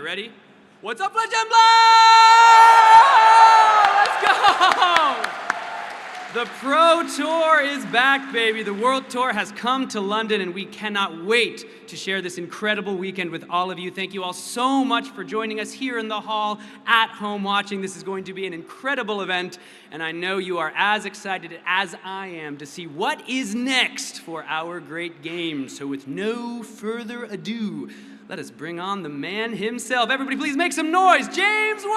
ready? What's up, Flesh and Blood? Let's go! The Pro Tour is back, baby. The World Tour has come to London, and we cannot wait to share this incredible weekend with all of you. Thank you all so much for joining us here in the hall, at home watching. This is going to be an incredible event, and I know you are as excited as I am to see what is next for our great game. So with no further ado, let us bring on the man himself. Everybody please make some noise. James Webb!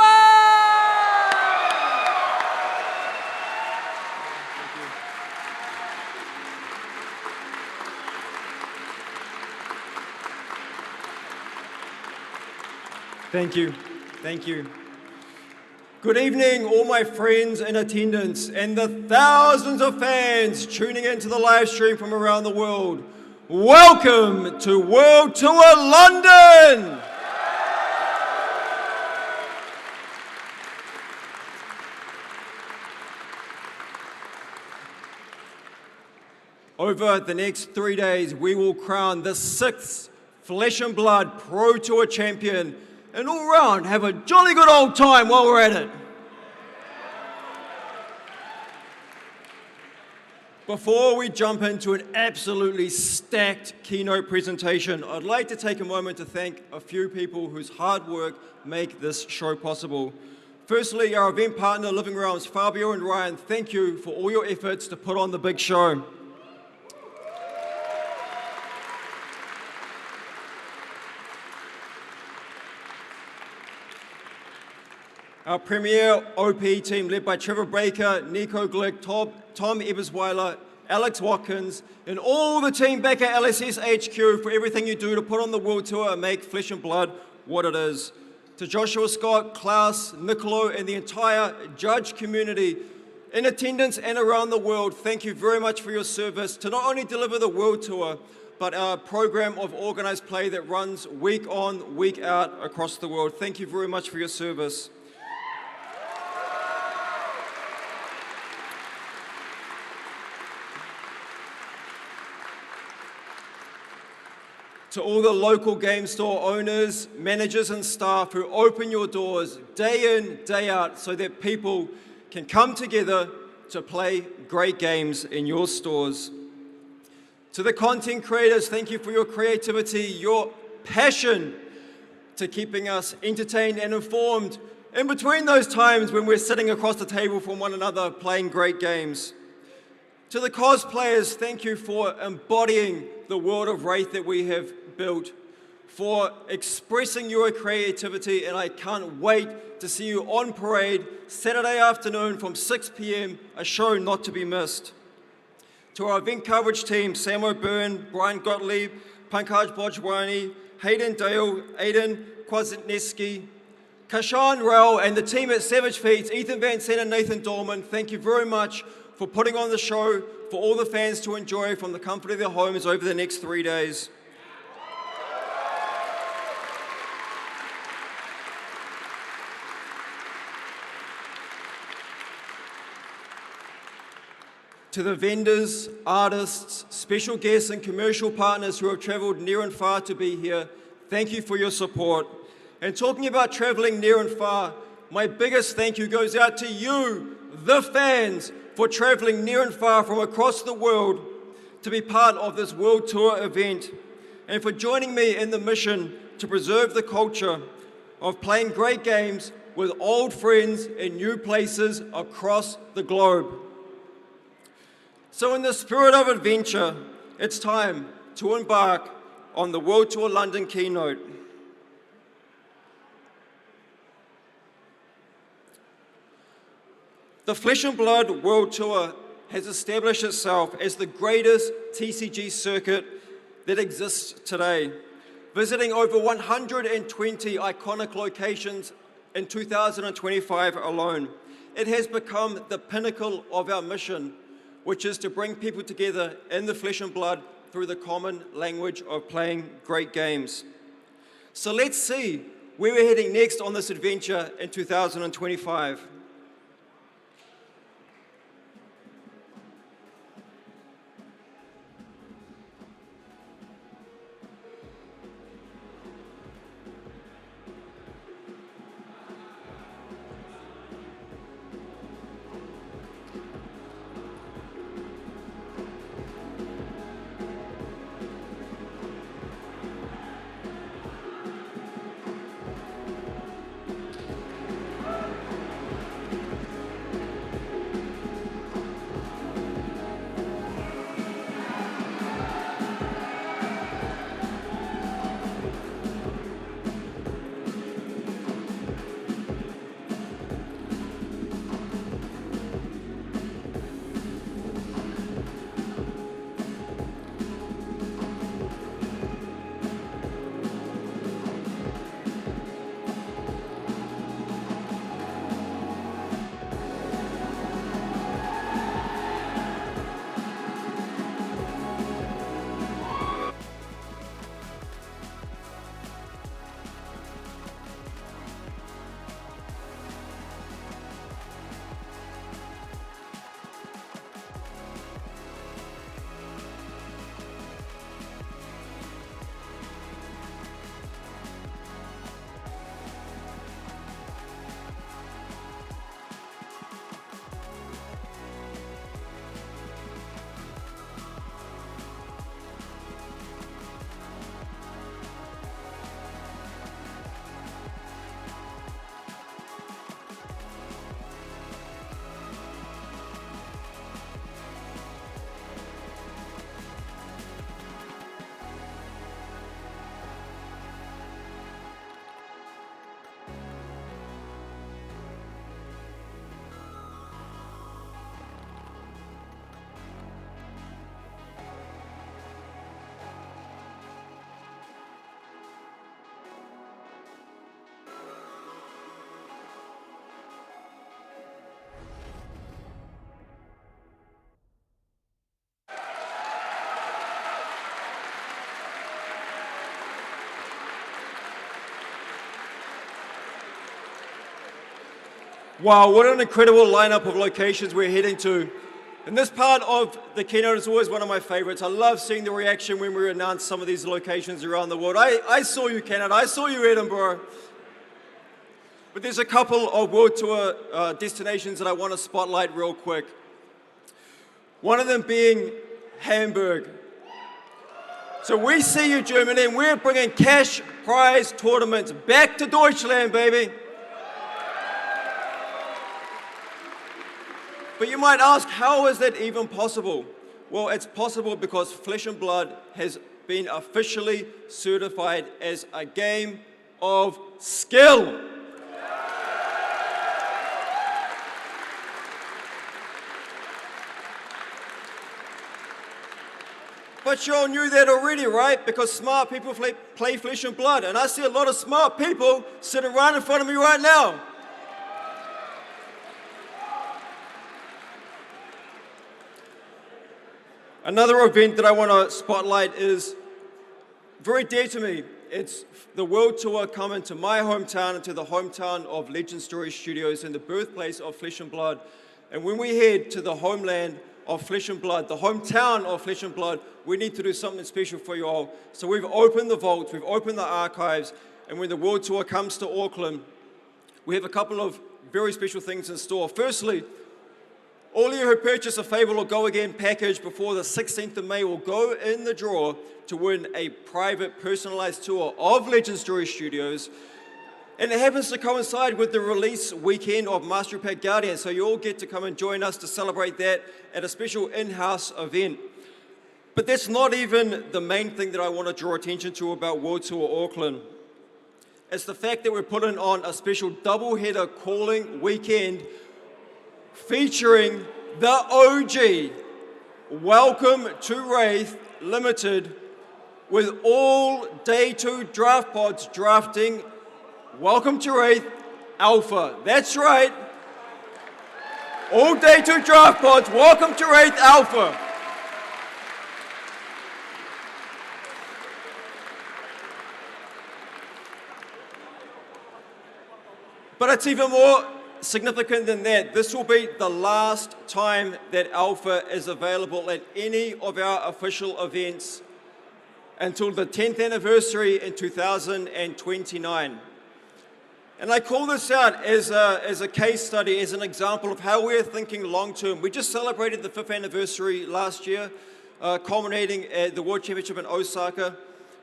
Thank you. Thank you. Good evening, all my friends in attendance and the thousands of fans tuning into the live stream from around the world. Welcome to World Tour London! Over the next 3 days, we will crown the 6th Flesh and Blood Pro Tour champion, and all round have a jolly good old time while we're at it. Before we jump into an absolutely stacked keynote presentation, I'd like to take a moment to thank a few people whose hard work make this show possible. Firstly, our event partner, Living Realms, Fabio and Ryan, thank you for all your efforts to put on the big show. Our premier OP team led by Trevor Baker, Nico Glick, Tom Ebersweiler, Alex Watkins, and all the team back at LSS HQ for everything you do to put on the World Tour and make Flesh and Blood what it is. To Joshua Scott, Klaus, Nicolo, and the entire judge community in attendance and around the world, thank you very much for your service to not only deliver the World Tour, but our program of organized play that runs week on, week out across the world. Thank you very much for your service. To all the local game store owners, managers and staff who open your doors day in, day out so that people can come together to play great games in your stores. To the content creators, thank you for your creativity, your passion to keeping us entertained and informed in between those times when we're sitting across the table from one another playing great games. To the cosplayers, thank you for embodying the world of Wraith that we have built, for expressing your creativity, and I can't wait to see you on parade Saturday afternoon from 6 p.m, a show not to be missed. To our event coverage team, Sam O'Byrne, Bryan Gottlieb, Pankaj Bhojwani, Hayden Dale, Aidan Kwasniewski, Kashan Rao, and the team at Savage Feats, Ethan Van Sant and Nathan Dolman, thank you very much for putting on the show for all the fans to enjoy from the comfort of their homes over the next 3 days. To the vendors, artists, special guests and commercial partners who have traveled near and far to be here, thank you for your support. And talking about traveling near and far, my biggest thank you goes out to you, the fans, for traveling near and far from across the world to be part of this World Tour event, and for joining me in the mission to preserve the culture of playing great games with old friends in new places across the globe. So in the spirit of adventure, it's time to embark on the World Tour London Keynote. The Flesh and Blood World Tour has established itself as the greatest TCG circuit that exists today, visiting over 120 iconic locations in 2025 alone. It has become the pinnacle of our mission, which is to bring people together in the flesh and blood through the common language of playing great games. So let's see where we're heading next on this adventure in 2025. Wow, what an incredible lineup of locations we're heading to. And this part of the keynote is always one of my favorites. I love seeing the reaction when we announce some of these locations around the world. I saw you, Canada. I saw you, Edinburgh. But there's a couple of world tour destinations that I want to spotlight real quick. One of them being Hamburg. So we see you, Germany, and we're bringing cash prize tournaments back to Deutschland, baby. But you might ask, how is that even possible? Well, it's possible because Flesh and Blood has been officially certified as a game of skill. But you all knew that already, right? Because smart people play Flesh and Blood. And I see a lot of smart people sitting right in front of me right now. Another event that I want to spotlight is very dear to me. It's the World Tour coming to my hometown and to the hometown of Legend Story Studios and the birthplace of Flesh and Blood. And when we head to the homeland of Flesh and Blood, the hometown of Flesh and Blood, we need to do something special for you all. So we've opened the vaults, we've opened the archives, and when the World Tour comes to Auckland, we have a couple of very special things in store. Firstly, all of you who purchase a Fable or Go Again package before the 16th of May will go in the draw to win a private personalized tour of Legend Story Studios. And it happens to coincide with the release weekend of Master Pack Guardian, so you all get to come and join us to celebrate that at a special in-house event. But that's not even the main thing that I want to draw attention to about World Tour Auckland. It's the fact that we're putting on a special double-header calling weekend featuring the OG, Welcome to Wraith Limited, with all Day 2 draft pods drafting Welcome to Wraith Alpha. That's right. All Day 2 draft pods, Welcome to Wraith Alpha. But it's even more significant than that. This will be the last time that Alpha is available at any of our official events until the 10th anniversary in 2029. And I call this out as a case study, as an example of how we're thinking long term. We just celebrated the 5th anniversary last year, culminating at the World Championship in Osaka.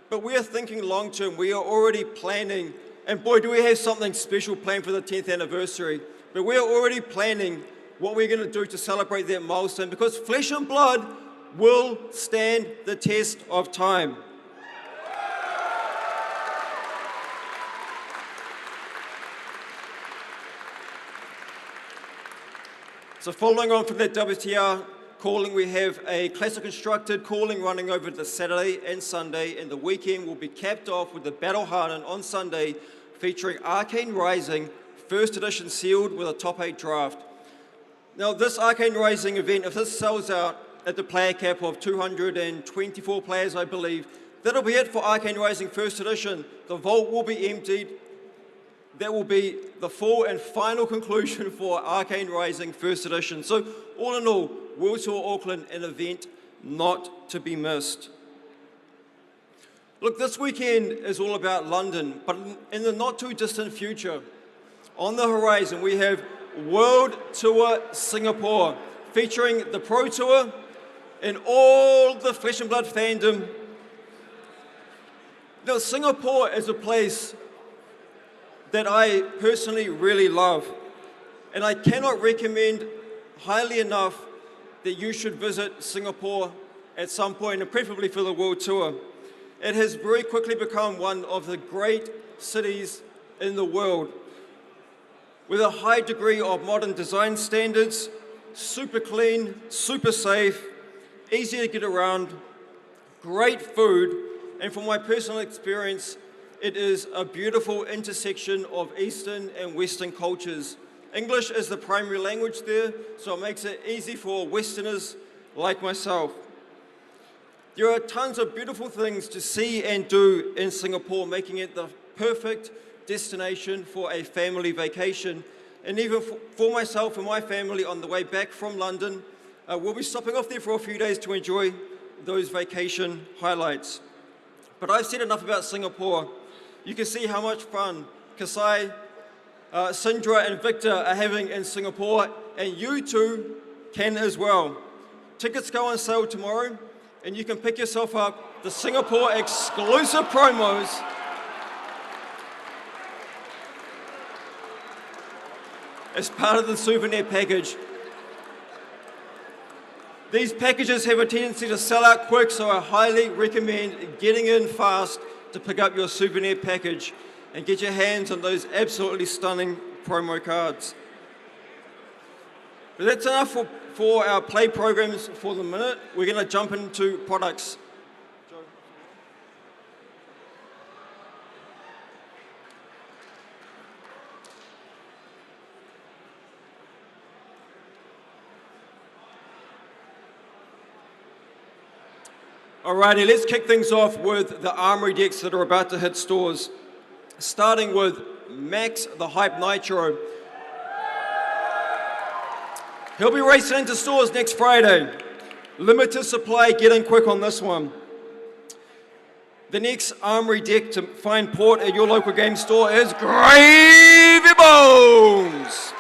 But we are thinking long term. We are already planning. And boy, do we have something special planned for the 10th anniversary. But we're already planning what we're going to do to celebrate that milestone, because Flesh and Blood will stand the test of time. So following on from that WTR calling, we have a classic constructed calling running over the Saturday and Sunday, and the weekend will be capped off with the Battle Hardened on Sunday, featuring Arcane Rising, first edition sealed with a top 8 draft. Now this Arcane Rising event, if this sells out at the player cap of 224 players, I believe, that'll be it for Arcane Rising first edition. The vault will be emptied. That will be the full and final conclusion for Arcane Rising first edition. So all in all, World Tour Auckland, an event not to be missed. Look, this weekend is all about London, but in the not too distant future, on the horizon, we have World Tour Singapore, featuring the Pro Tour and all the Flesh and Blood fandom. Now, Singapore is a place that I personally really love, and I cannot recommend highly enough that you should visit Singapore at some point, and preferably for the World Tour. It has very quickly become one of the great cities in the world, with a high degree of modern design standards, super clean, super safe, easy to get around, great food, and from my personal experience, it is a beautiful intersection of Eastern and Western cultures. English is the primary language there, so it makes it easy for Westerners like myself. There are tons of beautiful things to see and do in Singapore, making it the perfect destination for a family vacation. And even for myself and my family on the way back from London, we'll be stopping off there for a few days to enjoy those vacation highlights. But I've said enough about Singapore. You can see how much fun Kasai, Sindra and Victor are having in Singapore, and you too can as well. Tickets go on sale tomorrow, and you can pick yourself up the Singapore exclusive promos as part of the souvenir package. These packages have a tendency to sell out quick, so I highly recommend getting in fast to pick up your souvenir package and get your hands on those absolutely stunning promo cards. But that's enough for our play programs for the minute. We're going to jump into products. Alrighty, let's kick things off with the Armory decks that are about to hit stores. Starting with Max the Hype Nitro. He'll be racing into stores next Friday. Limited supply, get in quick on this one. The next Armory deck to find port at your local game store is Gravy Bones.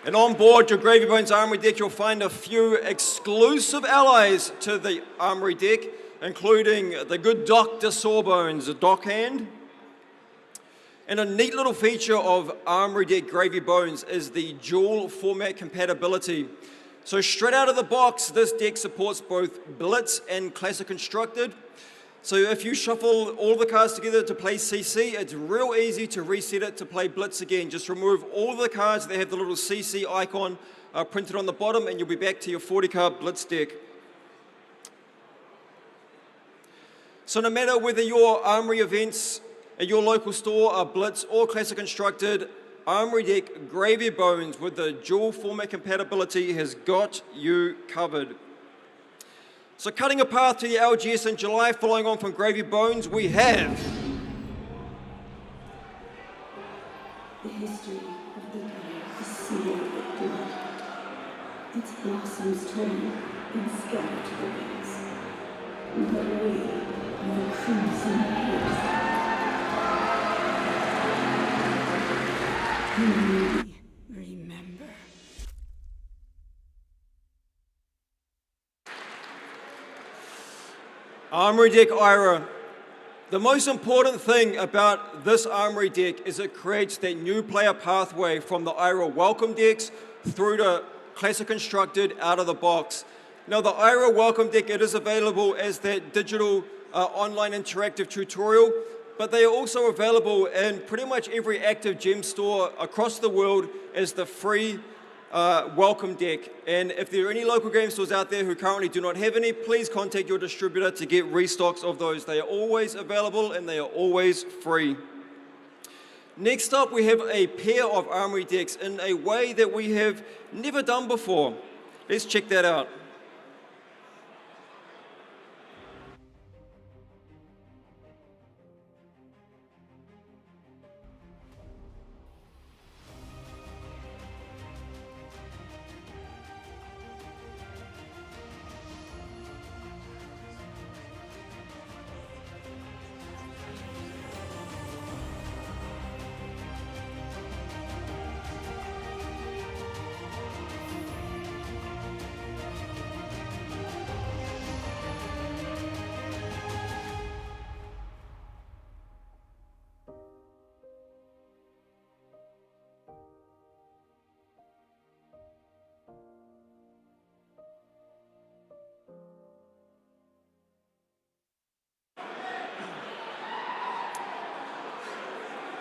And on board your Gravy Bones Armory deck, you'll find a few exclusive allies to the Armory deck, including the good Dr. Sawbones, a Dock Hand. And a neat little feature of Armory deck Gravy Bones is the dual format compatibility. So straight out of the box, this deck supports both Blitz and Classic Constructed. So if you shuffle all the cards together to play CC, it's real easy to reset it to play Blitz again. Just remove all of the cards that have the little CC icon printed on the bottom, and you'll be back to your 40-card Blitz deck. So no matter whether your Armory events at your local store are Blitz or Classic Constructed, Armory deck Gravy Bones with the dual format compatibility has got you covered. So cutting a path to the LGS in July, following on from Gravy Bones, we have the history of the game is sealed with blood. Its blossoms turn and scatter to the winds. But we are the crimson haze. We remember. Armory deck Ira. The most important thing about this Armory deck is it creates that new player pathway from the Ira Welcome decks through to Classic Constructed out of the box. Now the Ira Welcome deck, it is available as that digital online interactive tutorial, but they are also available in pretty much every active gem store across the world as the free welcome deck. And if there are any local game stores out there who currently do not have any, please contact your distributor to get restocks of those. They are always available and they are always free. Next up, we have a pair of Armory decks in a way that we have never done before. Let's check that out.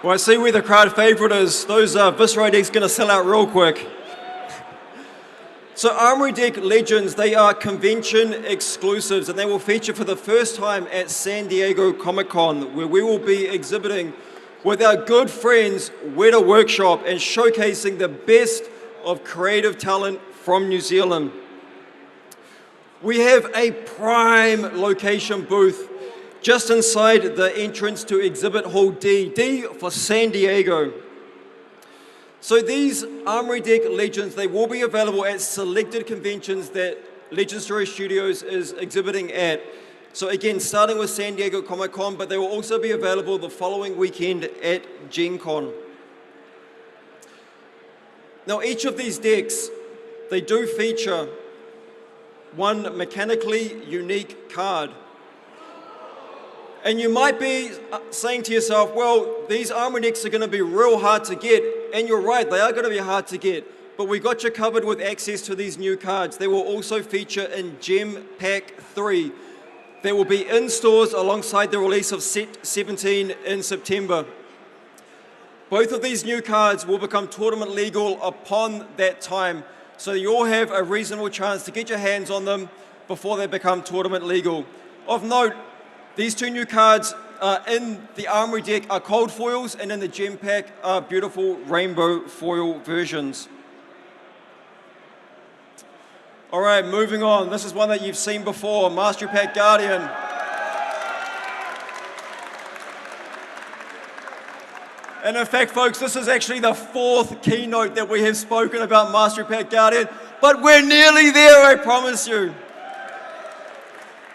Well, I see where the crowd favorite is. Those Visceral decks going to sell out real quick. So Armory Deck Legends, they are convention exclusives and they will feature for the first time at San Diego Comic-Con, where we will be exhibiting with our good friends Weta Workshop and showcasing the best of creative talent from New Zealand. We have a prime location booth just inside the entrance to Exhibit Hall D. D for San Diego. So these Armory Deck Legends, they will be available at selected conventions that Legend Story Studios is exhibiting at. So again, starting with San Diego Comic-Con, but they will also be available the following weekend at Gen Con. Now each of these decks, they do feature one mechanically unique card. And you might be saying to yourself, well, these Armory decks are going to be real hard to get. And you're right, they are going to be hard to get. But we got you covered with access to these new cards. They will also feature in Gem Pack 3. They will be in stores alongside the release of Set 17 in September. Both of these new cards will become tournament legal upon that time. So you'll have a reasonable chance to get your hands on them before they become tournament legal. Of note, these two new cards in the Armory deck are cold foils, and in the Gem Pack are beautiful rainbow foil versions. All right, moving on. This is one that you've seen before, Mastery Pack Guardian. And in fact, folks, this is actually the 4th keynote that we have spoken about Mastery Pack Guardian, but we're nearly there, I promise you.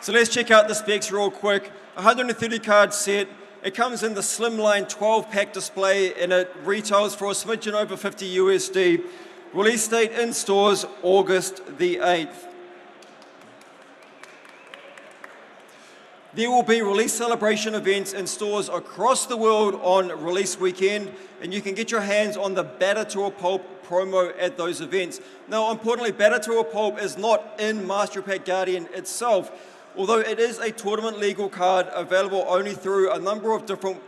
So let's check out the specs real quick. 130 card set. It comes in the slimline 12-pack display, and it retails for a smidgen over 50 USD. Release date in stores, August the 8th. There will be release celebration events in stores across the world on release weekend, and you can get your hands on the Batter to a Pulp promo at those events. Now, importantly, Batter to a Pulp is not in Mastery Pack Guardian itself, although it is a tournament legal card available only through a number of different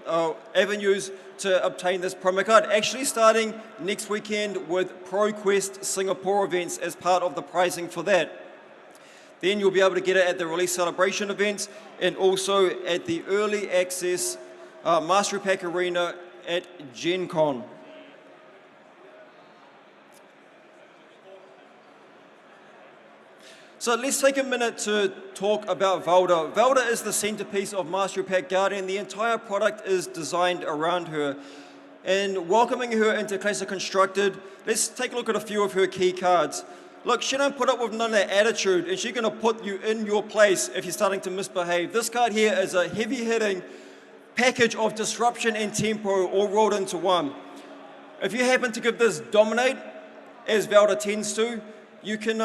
avenues to obtain this promo card, actually starting next weekend with ProQuest Singapore events as part of the pricing for that. Then you'll be able to get it at the release celebration events and also at the early access Mastery Pack Arena at Gen Con. So let's take a minute to talk about Velda. Velda is the centerpiece of Mastery Pack Guardian. The entire product is designed around her. And welcoming her into Classic Constructed, let's take a look at a few of her key cards. Look, she don't put up with none of that attitude, and she's going to put you in your place if you're starting to misbehave. This card here is a heavy-hitting package of disruption and tempo all rolled into one. If you happen to give this dominate, as Velda tends to, you can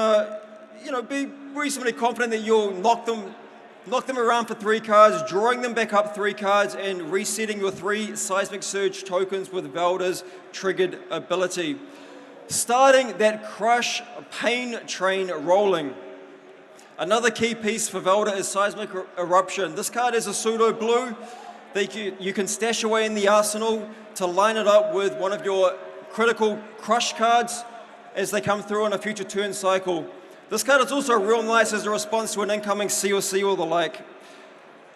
be reasonably confident that you'll knock them around for 3 cards, drawing them back up 3 cards, and resetting your 3 Seismic Surge tokens with Velda's triggered ability. Starting that crush pain train rolling. Another key piece for Velda is Seismic Eruption. This card is a pseudo blue that you can stash away in the arsenal to line it up with one of your critical crush cards as they come through on a future turn cycle. This card is also real nice as a response to an incoming COC or the like.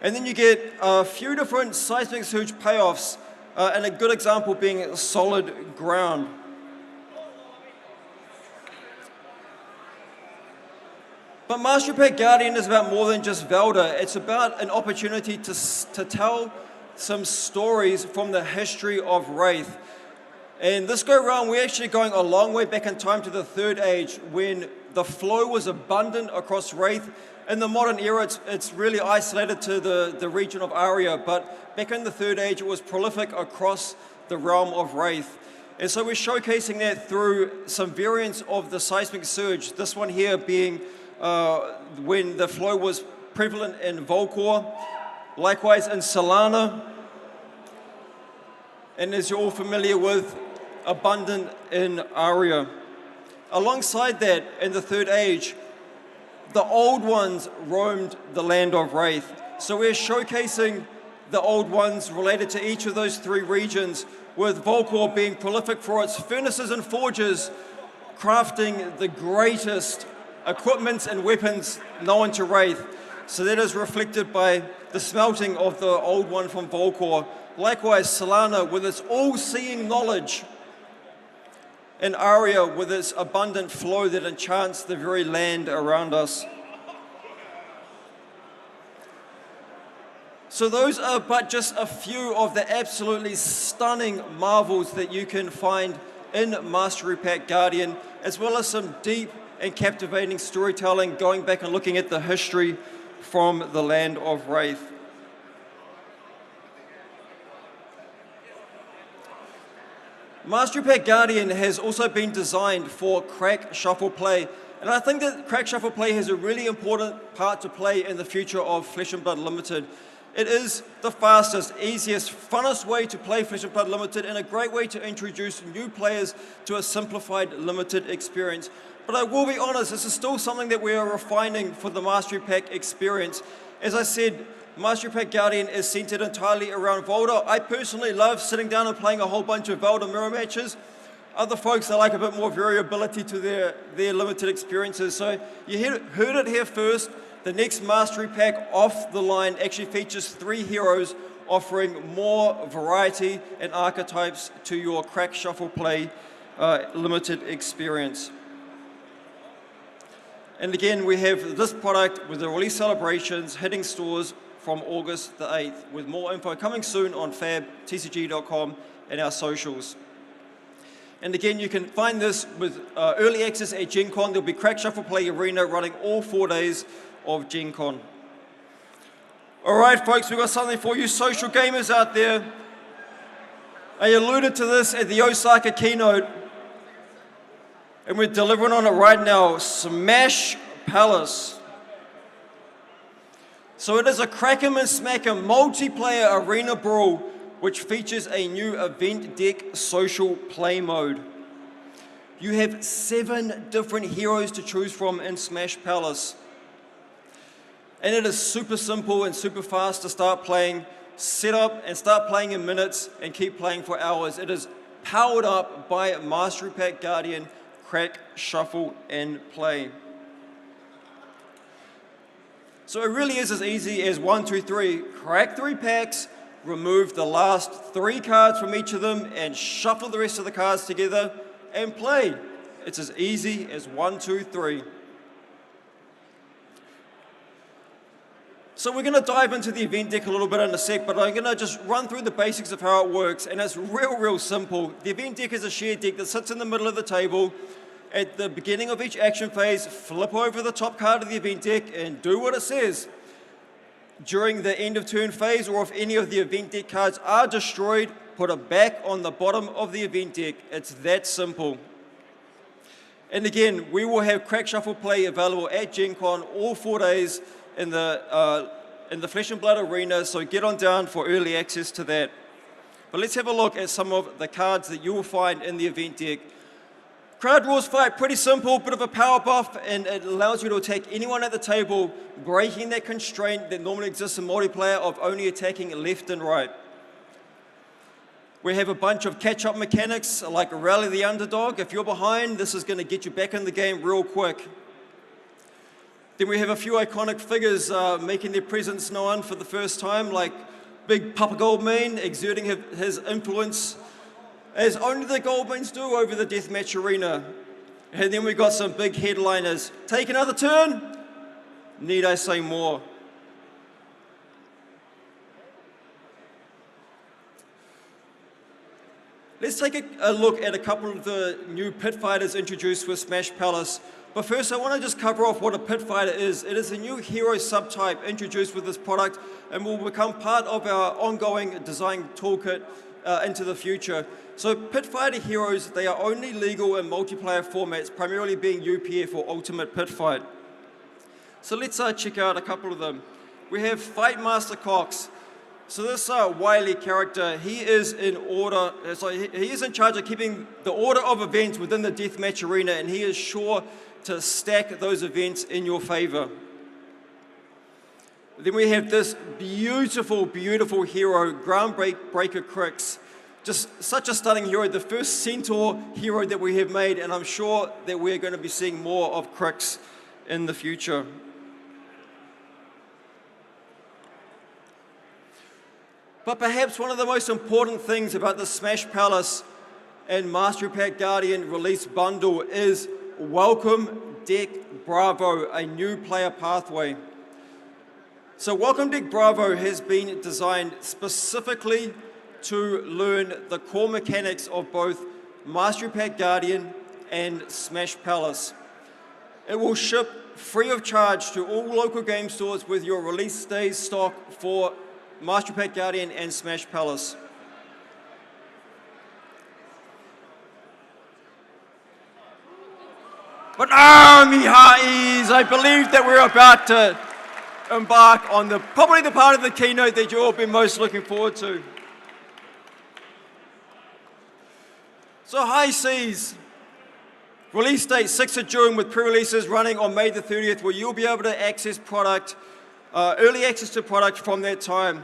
And then you get a few different Seismic Surge payoffs, and a good example being Solid Ground. But Mastery Pack Guardian is about more than just Velda. It's about an opportunity to tell some stories from the history of Wraith. And this go around, we're actually going a long way back in time to the Third Age, when the flow was abundant across Wraith. In the modern era, it's really isolated to the region of Aria, but back in the Third Age, it was prolific across the realm of Wraith. And so we're showcasing that through some variants of the Seismic Surge, this one here being when the flow was prevalent in Volcor, likewise in Solana, and as you're all familiar with, abundant in Aria. Alongside that, in the Third Age, the Old Ones roamed the land of Wraith. So we're showcasing the Old Ones related to each of those 3 regions, with Volcor being prolific for its furnaces and forges, crafting the greatest equipment and weapons known to Wraith. So that is reflected by the smelting of the Old One from Volcor. Likewise, Solana with its all-seeing knowledge, and Aria with its abundant flow that enchants the very land around us. So those are but just a few of the absolutely stunning marvels that you can find in Mastery Pack Guardian, as well as some deep and captivating storytelling, going back and looking at the history from the Land of Wraith. Mastery Pack Guardian has also been designed for crack shuffle play, and I think that crack shuffle play has a really important part to play in the future of Flesh and Blood Limited. It is the fastest, easiest, funnest way to play Flesh and Blood Limited, and a great way to introduce new players to a simplified Limited experience. But I will be honest, this is still something that we are refining for the Mastery Pack experience. As I said, Mastery Pack Guardian is centered entirely around Volda. I personally love sitting down and playing a whole bunch of Volda mirror matches. Other folks, they like a bit more variability to their Limited experiences. So you heard it here first. The next Mastery Pack off the line actually features 3 heroes, offering more variety and archetypes to your crack shuffle play Limited experience. And again, we have this product with the release celebrations hitting stores from August the 8th, with more info coming soon on fabtcg.com and our socials. And again, you can find this with early access at Gen Con. There'll be Crack Shuffle Play Arena running all 4 days of Gen Con. All right, folks, we've got something for you social gamers out there. I alluded to this at the Osaka Keynote, and we're delivering on it right now. Smash Palace. So it is a crack 'em and smack 'em multiplayer arena brawl, which features a new event deck social play mode. You have 7 different heroes to choose from in Smash Palace. And it is super simple and super fast to start playing. Set up and start playing in minutes and keep playing for hours. It is powered up by Mastery Pack Guardian, Crack, Shuffle, and Play. So it really is as easy as 1, 2, 3, crack 3 packs, remove the last 3 cards from each of them, and shuffle the rest of the cards together and play. It's as easy as 1, 2, 3. So we're going to dive into the event deck a little bit in a sec, but I'm going to just run through the basics of how it works, and it's real simple. The event deck is a shared deck that sits in the middle of the table. At the beginning of each action phase, flip over the top card of the event deck and do what it says. During the end of turn phase, or if any of the event deck cards are destroyed, put it back on the bottom of the event deck. It's that simple. And again, we will have Crack Shuffle Play available at Gen Con all 4 days in the Flesh and Blood Arena, so get on down for early access to that. But let's have a look at some of the cards that you will find in the event deck. Crowd Rules Fight, pretty simple, bit of a power buff, and it allows you to attack anyone at the table, breaking that constraint that normally exists in multiplayer of only attacking left and right. We have a bunch of catch-up mechanics, like Rally the Underdog. If you're behind, this is going to get you back in the game real quick. Then we have a few iconic figures making their presence known for the first time, like Big Papa Goldmane exerting his influence as only the Goldmanes do over the deathmatch arena. And then we've got some big headliners. Take another turn? Need I say more? Let's take a look at a couple of the new pit fighters introduced with Smash Palace. But first, I want to just cover off what a pit fighter is. It is a new hero subtype introduced with this product and will become part of our ongoing design toolkit into the future. So pit fighter heroes, they are only legal in multiplayer formats, primarily being UPF or Ultimate Pit Fight. So let's check out a couple of them. We have Fight Master Cox. So this wily character, he is in order, he is in charge of keeping the order of events within the deathmatch arena, and he is sure to stack those events in your favor. Then we have this beautiful hero, Groundbreaker Crix. Just such a stunning hero, the first Centaur hero that we have made, and I'm sure that we're going to be seeing more of Crix in the future. But perhaps one of the most important things about the Smash Palace and Mastery Pack Guardian release bundle is Welcome Deck Bravo, a new player pathway. So Welcome Deck Bravo has been designed specifically to learn the core mechanics of both Mastery Pack Guardian and Smash Palace. It will ship free of charge to all local game stores with your release day stock for Mastery Pack Guardian and Smash Palace. But Mihais, I believe that we're about to embark on probably the part of the keynote that you've all been most looking forward to. So High Seas, release date 6th of June with pre-releases running on May the 30th, where you'll be able to access product, early access to product from that time.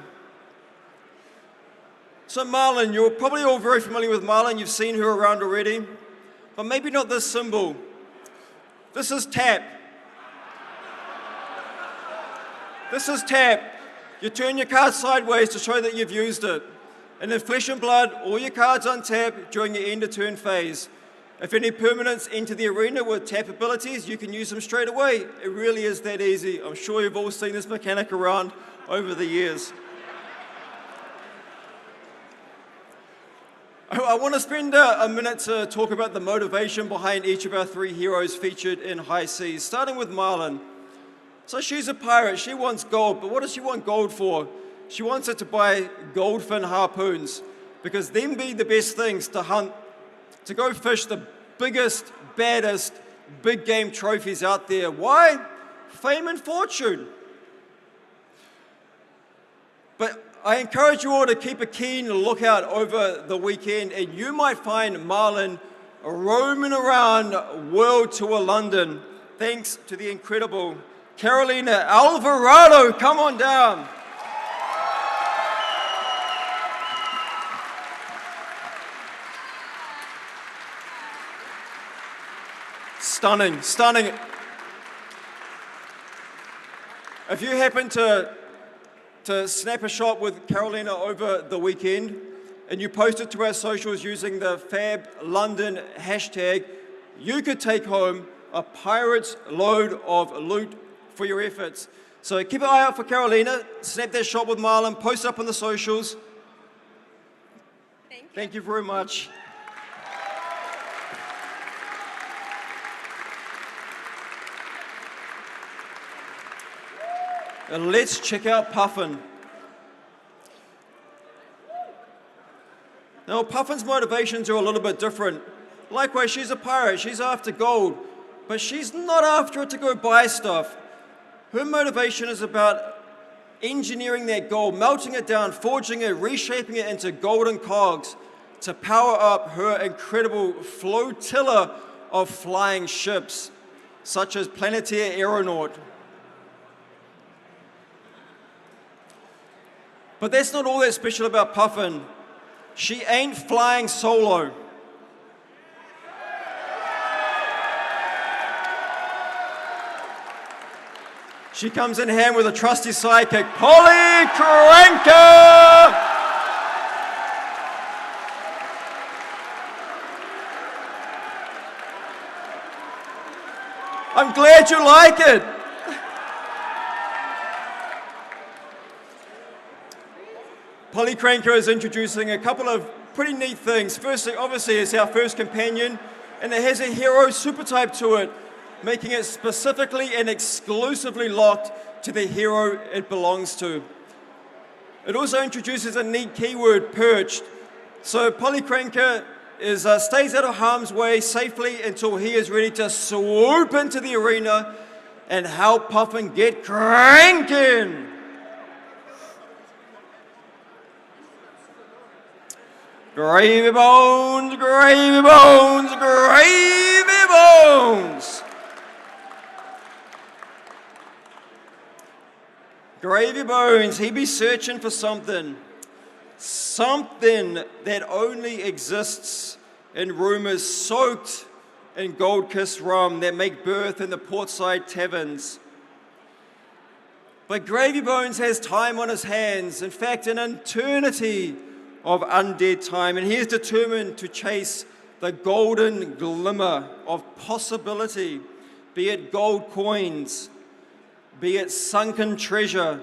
So Marlin, you're probably all very familiar with Marlin, you've seen her around already, but maybe not this symbol. This is tap. This is tap. You turn your card sideways to show that you've used it. And in Flesh and Blood, all your cards untap during your end of turn phase. If any permanents enter the arena with tap abilities, you can use them straight away. It really is that easy. I'm sure you've all seen this mechanic around over the years. I want to spend a minute to talk about the motivation behind each of our 3 heroes featured in High Seas, starting with Marlin. So she's a pirate, she wants gold, but what does she want gold for? She wants it to buy goldfin harpoons, because them be the best things to hunt, to go fish the biggest, baddest, big game trophies out there. Why? Fame and fortune. But I encourage you all to keep a keen lookout over the weekend, and you might find Marlin roaming around World Tour London, thanks to the incredible Carolina Alvarado. Come on down. Stunning, stunning. If you happen to snap a shot with Carolina over the weekend and you post it to our socials using the Fab London hashtag, you could take home a pirate's load of loot for your efforts. So keep an eye out for Carolina, snap that shot with Marlin, post it up on the socials. Thank you very much. And let's check out Puffin. Now, Puffin's motivations are a little bit different. Likewise, she's a pirate, she's after gold, but she's not after it to go buy stuff. Her motivation is about engineering that gold, melting it down, forging it, reshaping it into golden cogs to power up her incredible flotilla of flying ships, such as Planeteer Aeronaut. But that's not all that special about Puffin. She ain't flying solo. She comes in hand with a trusty sidekick, Polly Cranker! I'm glad you like it. Polly Cranker is introducing a couple of pretty neat things. Firstly, obviously, it's our first companion, and it has a hero super type to it, making it specifically and exclusively locked to the hero it belongs to. It also introduces a neat keyword, perched. So Polly Cranker stays out of harm's way safely until he is ready to swoop into the arena and help Puffin get cranking. Gravy bones, gravy bones, gravy bones. Gravy bones, he be searching for something that only exists in rumors soaked in gold-kissed rum that make birth in the portside taverns. But Gravy Bones has time on his hands, in fact, an eternity of undead time, and he is determined to chase the golden glimmer of possibility, be it gold coins, be it sunken treasure,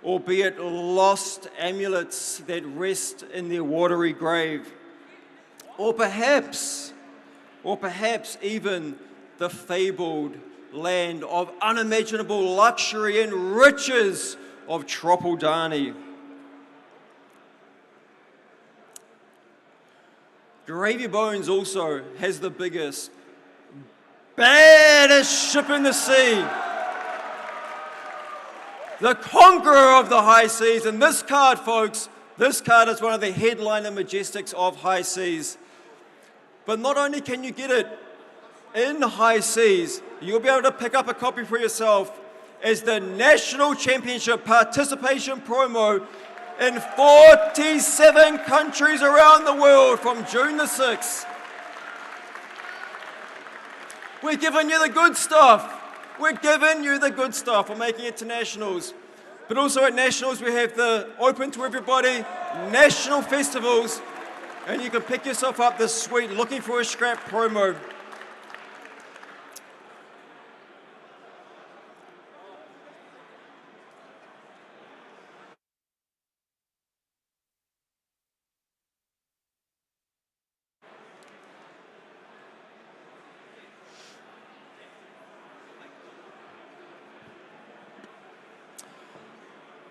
or be it lost amulets that rest in their watery grave, or perhaps even the fabled land of unimaginable luxury and riches of Tropaldani. Gravy Bones also has the biggest, baddest ship in the sea. The conqueror of the high seas. And this card, folks, this card is one of the headliner majestics of high seas. But not only can you get it in high seas, you'll be able to pick up a copy for yourself as the National Championship participation promo in 47 countries around the world from June the 6th. We're giving you the good stuff. We're giving you the good stuff. We're making it to Nationals. But also at Nationals, we have the open to everybody national festivals, and you can pick yourself up this sweet Looking for a Scrap promo.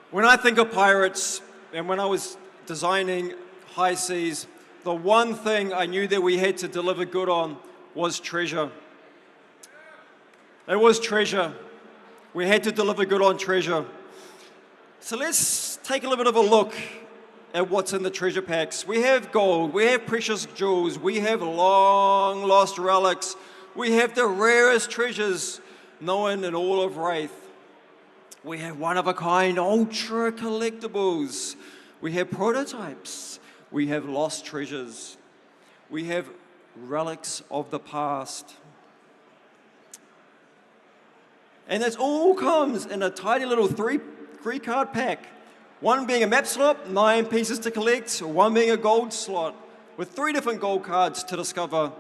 When I think of pirates, and when I was designing High Seas, the one thing I knew that we had to deliver good on was treasure. It was treasure. We had to deliver good on treasure. So let's take a little bit of a look at what's in the treasure packs. We have gold, we have precious jewels, we have long lost relics, we have the rarest treasures known in all of Wraith. We have one-of-a-kind ultra collectibles. We have prototypes. We have lost treasures. We have relics of the past. And this all comes in a tiny little three-card pack. One being a map slot, 9 pieces to collect, one being a gold slot, with 3 different gold cards to discover,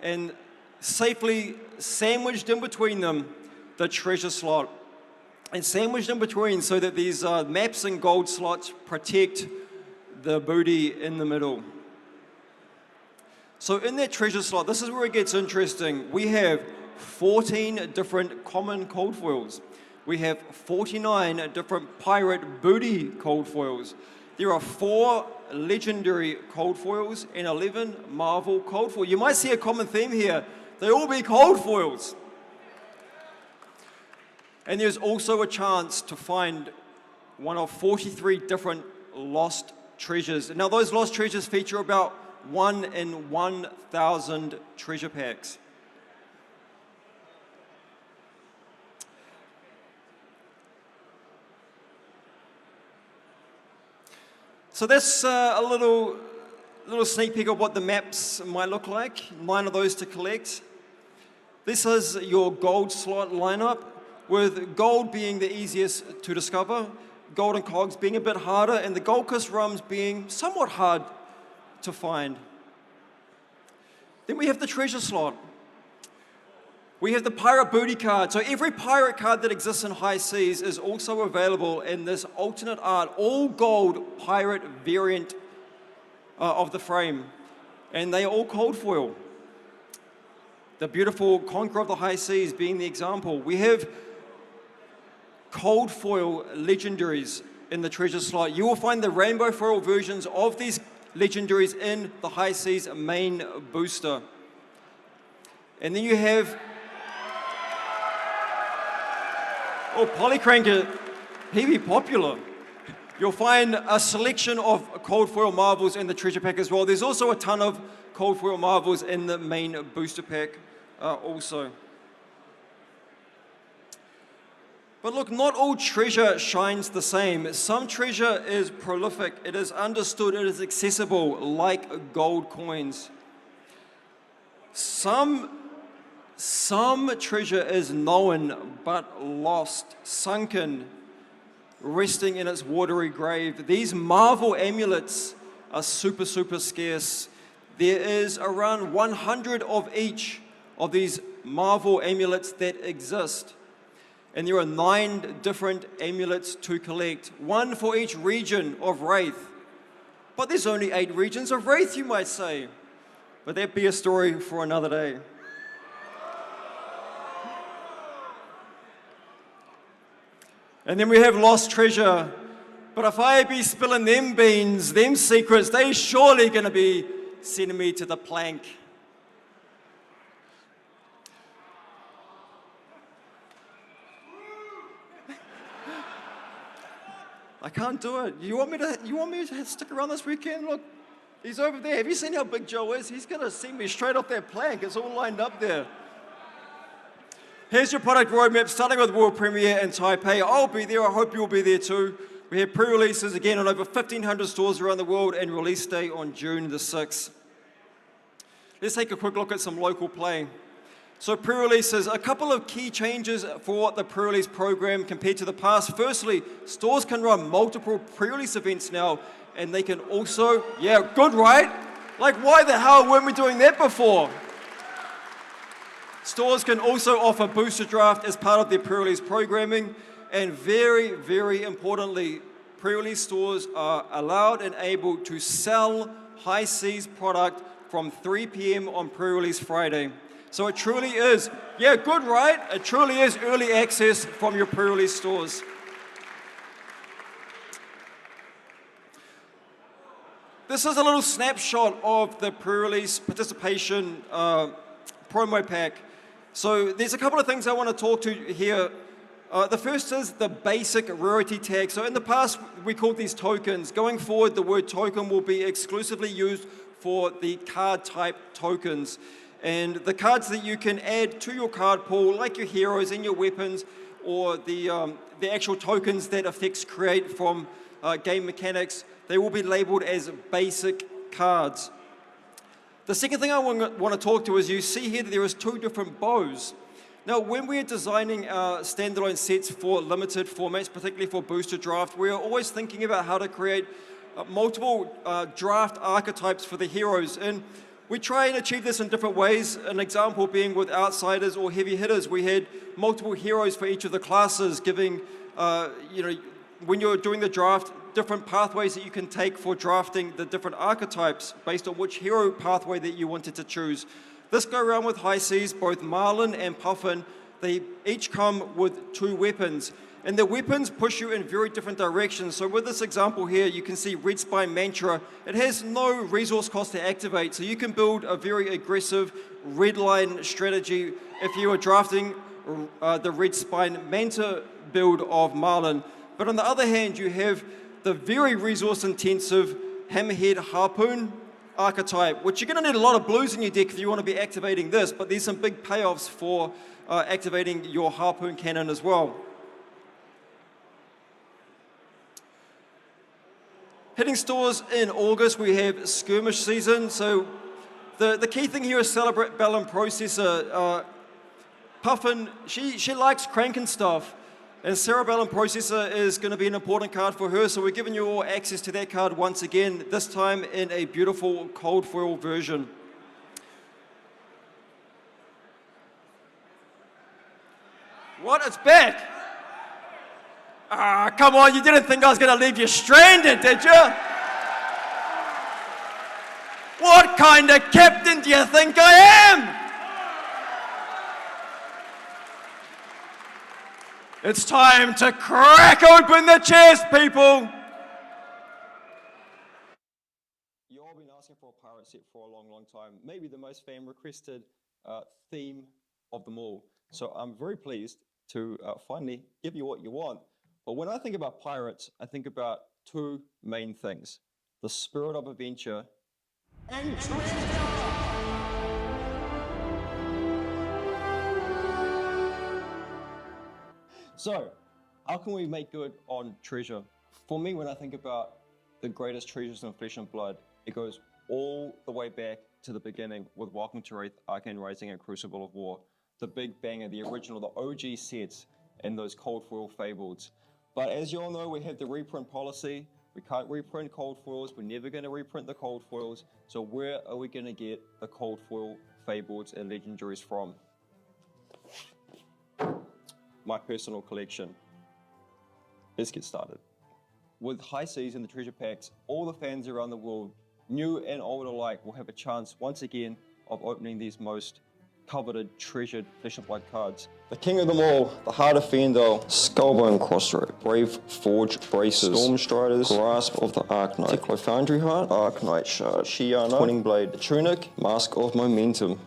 and safely sandwiched in between them, the treasure slot. And sandwiched in between so that these maps and gold slots protect the booty in the middle. So in that treasure slot, this is where it gets interesting. We have 14 different common cold foils. We have 49 different pirate booty cold foils. There are 4 legendary cold foils and 11 Marvel cold foils. You might see a common theme here. They all be cold foils. And there's also a chance to find one of 43 different lost treasures. Now, those lost treasures feature about 1 in 1,000 treasure packs. So that's a little sneak peek of what the maps might look like. 9 of those to collect. This is your gold slot lineup, with gold being the easiest to discover, gold and cogs being a bit harder, and the Gold Coast rums being somewhat hard to find. Then we have the treasure slot. We have the pirate booty card. So every pirate card that exists in High Seas is also available in this alternate art, all gold pirate variant of the frame. And they are all cold foil. The beautiful Conqueror of the High Seas being the example. We have cold foil legendaries in the treasure slot. You will find the rainbow foil versions of these legendaries in the High Seas main booster. And then you have, Polycranker, he be popular. You'll find a selection of cold foil marvels in the treasure pack as well. There's also a ton of cold foil marvels in the main booster pack also. But look, not all treasure shines the same. Some treasure is prolific, it is understood, it is accessible, like gold coins. Some treasure is known but lost, sunken, resting in its watery grave. These Marvel amulets are super scarce. There is around 100 of each of these Marvel amulets that exist. And there are 9 different amulets to collect, 1 for each region of Wraith. But there's only 8 regions of Wraith, you might say. But that'd be a story for another day. And then we have lost treasure. But if I be spilling them beans, them secrets, they surely gonna be sending me to the plank. I can't do it. You want me to stick around this weekend? Look, he's over there. Have you seen how big Joe is? He's gonna send me straight off that plank. It's all lined up there. Here's your product roadmap, starting with world premiere in Taipei. I'll be there. I hope you'll be there too. We have pre-releases again in over 1,500 stores around the world, and release day on June the 6th. Let's take a quick look at some local play. So pre-releases, a couple of key changes for the pre-release program compared to the past. Firstly, stores can run multiple pre-release events now, and they can also, yeah, good, right? Like, why the hell weren't we doing that before? Stores can also offer booster draft as part of their pre-release programming, and very, very importantly, pre-release stores are allowed and able to sell High Seas product from 3 p.m. on pre-release Friday. So it truly is, yeah, good, right? It truly is early access from your pre-release stores. This is a little snapshot of the pre-release participation promo pack. So there's a couple of things I want to talk to here. The first is the basic rarity tag. So in the past, we called these tokens. Going forward, the word token will be exclusively used for the card type tokens. And the cards that you can add to your card pool, like your heroes and your weapons, or the actual tokens that effects create from game mechanics, they will be labeled as basic cards. The second thing I want to talk to is you see here that there is 2 different bows. Now, when we're designing our standalone sets for limited formats, particularly for booster draft, we're always thinking about how to create multiple draft archetypes for the heroes. And we try and achieve this in different ways. An example being with Outsiders or Heavy Hitters, we had multiple heroes for each of the classes, giving, when you're doing the draft, different pathways that you can take for drafting the different archetypes based on which hero pathway that you wanted to choose. This go around with High Seas, both Marlin and Puffin, they each come with 2 weapons. And the weapons push you in very different directions. So with this example here, you can see Red Spine Mantra. It has no resource cost to activate, so you can build a very aggressive red line strategy if you are drafting the Red Spine Manta build of Marlin. But on the other hand, you have the very resource intensive Hammerhead Harpoon archetype, which you're going to need a lot of blues in your deck if you want to be activating this, but there's some big payoffs for activating your Harpoon Cannon as well. Hitting stores in August, we have Skirmish Season. So the key thing here is Celebrate Bellum Processor. Puffin, she likes cranking stuff, and Cerebellum Processor is going to be an important card for her, so we're giving you all access to that card once again, this time in a beautiful cold foil version. What? It's back! Ah, come on, you didn't think I was going to leave you stranded, did you? What kind of captain do you think I am? It's time to crack open the chest, people! You've all been asking for a pirate set for a long, long time. Maybe the most fan-requested theme of them all. So I'm very pleased to finally give you what you want. But when I think about pirates, I think about 2 main things. The spirit of adventure and treasure! So, how can we make good on treasure? For me, when I think about the greatest treasures in Flesh and Blood, it goes all the way back to the beginning with Welcome to Wraith, Arcane Rising, and Crucible of War. The big banger, the original, the OG sets, and those cold foil fables. But as you all know, we have the reprint policy. We can't reprint cold foils. We're never going to reprint the cold foils. So where are we going to get the cold foil fables and legendaries from? my personal collection. Let's get started. With High Seas and the treasure packs, all the fans around the world, new and old alike, will have a chance once again of opening these most coveted, treasured Flesh and Blood cards. The king of them all, the Heart of Fendel, Skullbone Crossroad, Brave Forge Braces, Storm Striders, Grasp of the Arknight, Teklo Foundry Heart, Arknight Shard, Shiana, Twinning Blade, the Tunic, Mask of Momentum.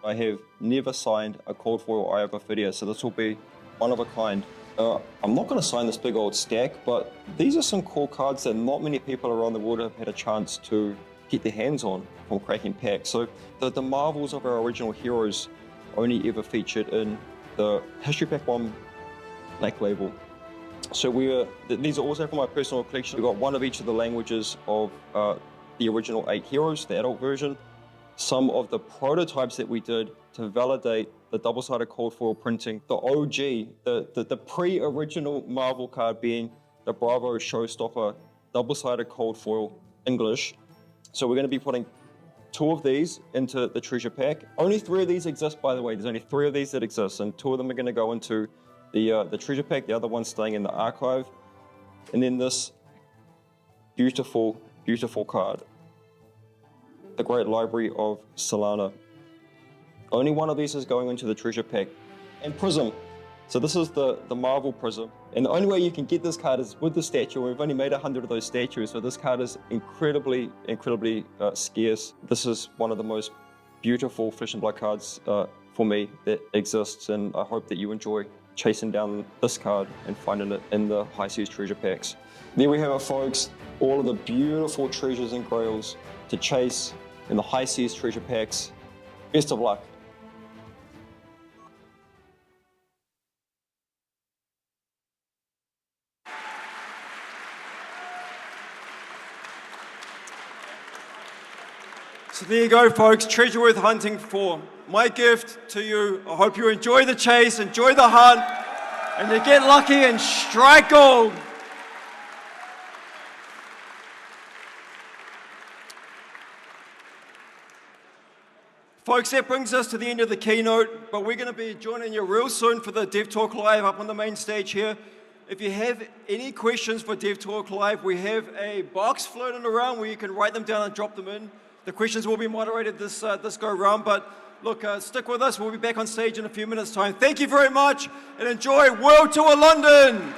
I have never signed a cold foil Eye of Ophidia, so this will be one of a kind. I'm not going to sign this big old stack, but these are some cool cards that not many people around the world have had a chance to get their hands on from cracking packs. So the marvels of our original heroes only ever featured in the History Pack 1 Black Label. So these are also from my personal collection. We've got one of each of the languages of the original 8 heroes, the adult version. Some of the prototypes that we did to validate the double-sided cold foil printing, the OG, the pre-original Marvel card being the Bravo Showstopper double-sided cold foil English. So we're going to be putting 2 of these into the treasure pack. Only 3 of these exist, by the way. There's only 3 of these that exist, and 2 of them are going to go into the treasure pack. The other one's staying in the archive. And then this beautiful, beautiful card, the Great Library of Solana. Only one of these is going into the treasure pack. And Prism. So this is the Marvel Prism. And the only way you can get this card is with the statue. We've only made 100 of those statues, so this card is incredibly, incredibly scarce. This is one of the most beautiful Flesh and Blood cards for me that exists, and I hope that you enjoy chasing down this card and finding it in the High Seas treasure packs. There we have it, folks. All of the beautiful treasures and grails to chase in the High Seas treasure packs. Best of luck. So there you go, folks. Treasure worth hunting for. My gift to you. I hope you enjoy the chase, enjoy the hunt, and you get lucky and strike gold. Folks, that brings us to the end of the keynote, but we're going to be joining you real soon for the Dev Talk Live up on the main stage here. If you have any questions for Dev Talk Live, we have a box floating around where you can write them down and drop them in. The questions will be moderated this go round, but look, stick with us. We'll be back on stage in a few minutes' time. Thank you very much, and enjoy World Tour London.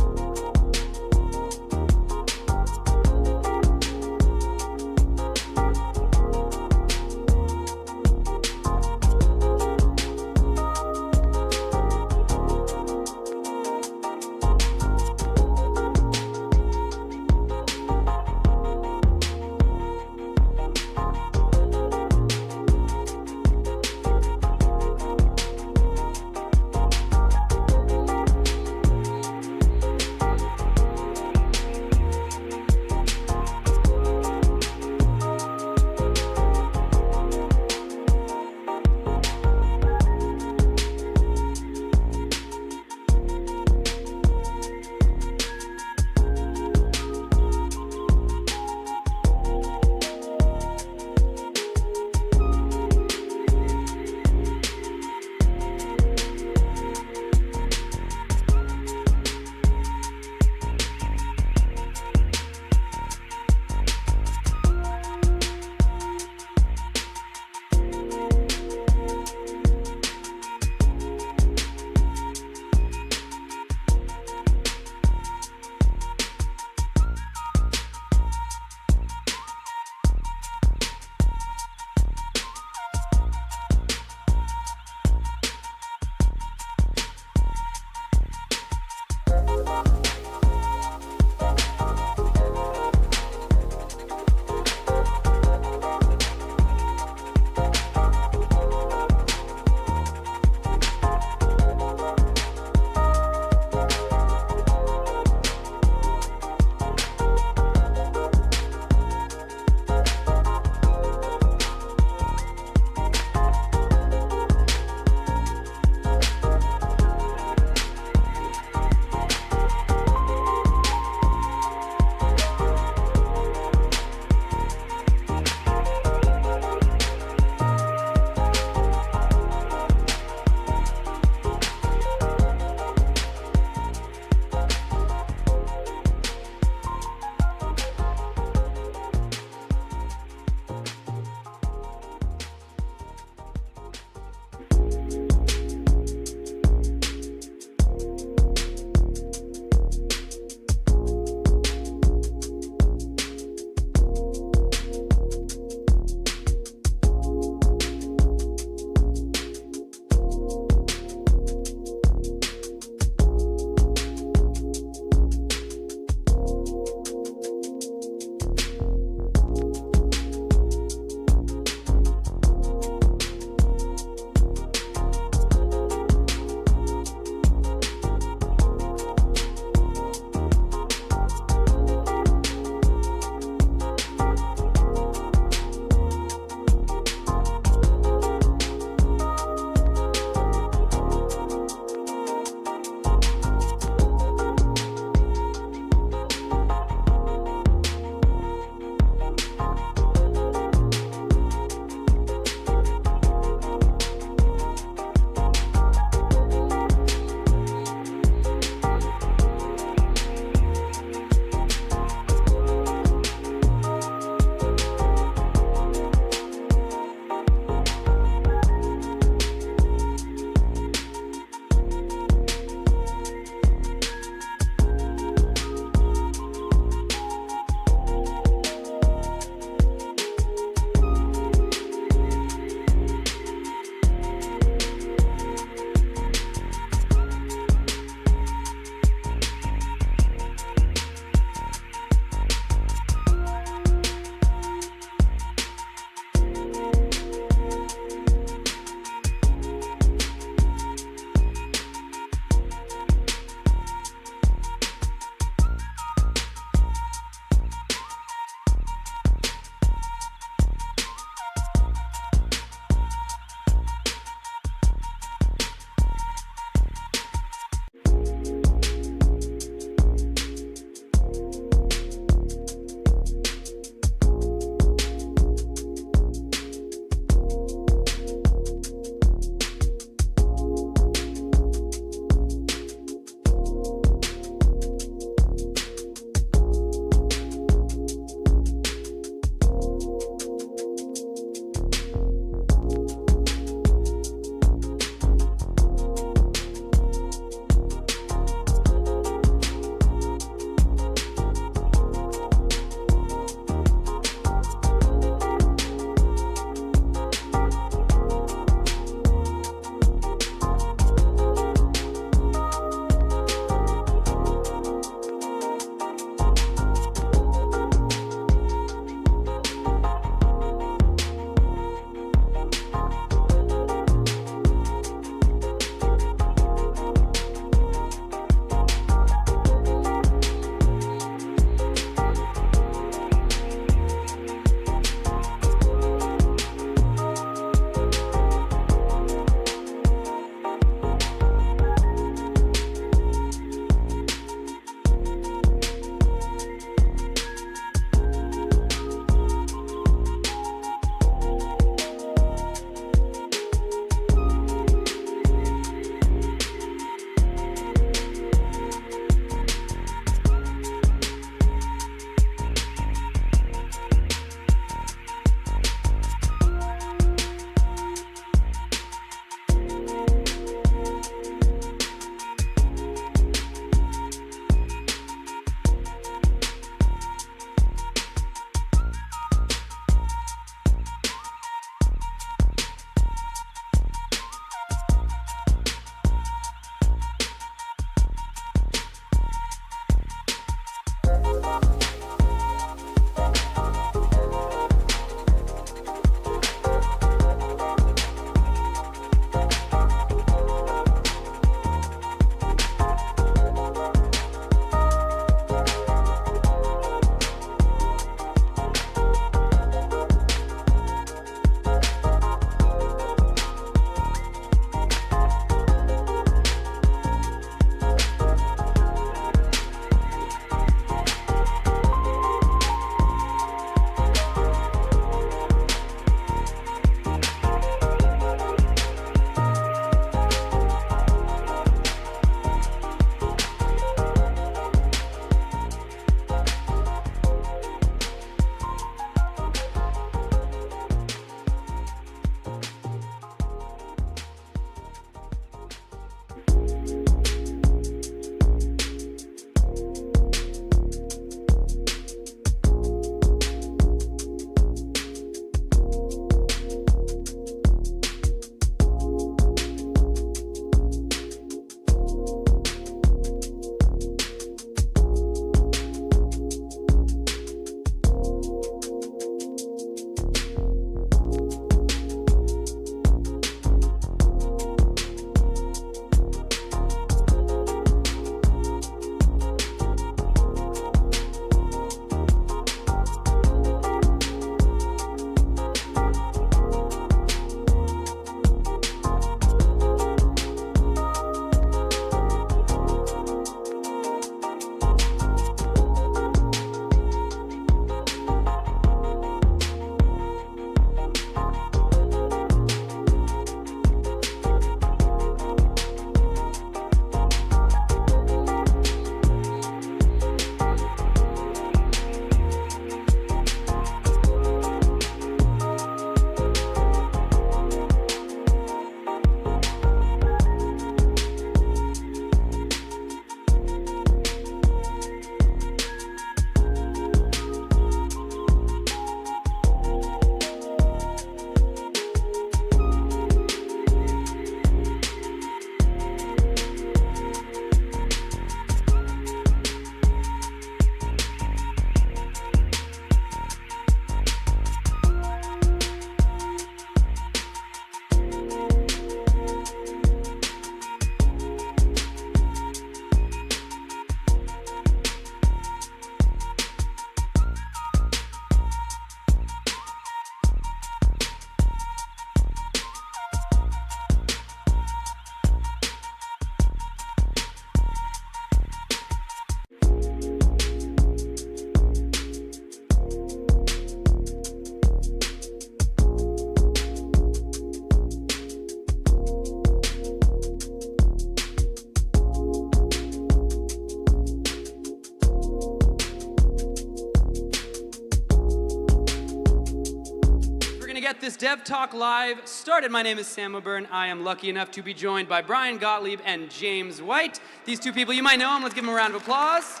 this Dev Talk Live started. My name is Sam O'Byrne. I am lucky enough to be joined by Bryan Gottlieb and James White. These two people, you might know them. Let's give them a round of applause.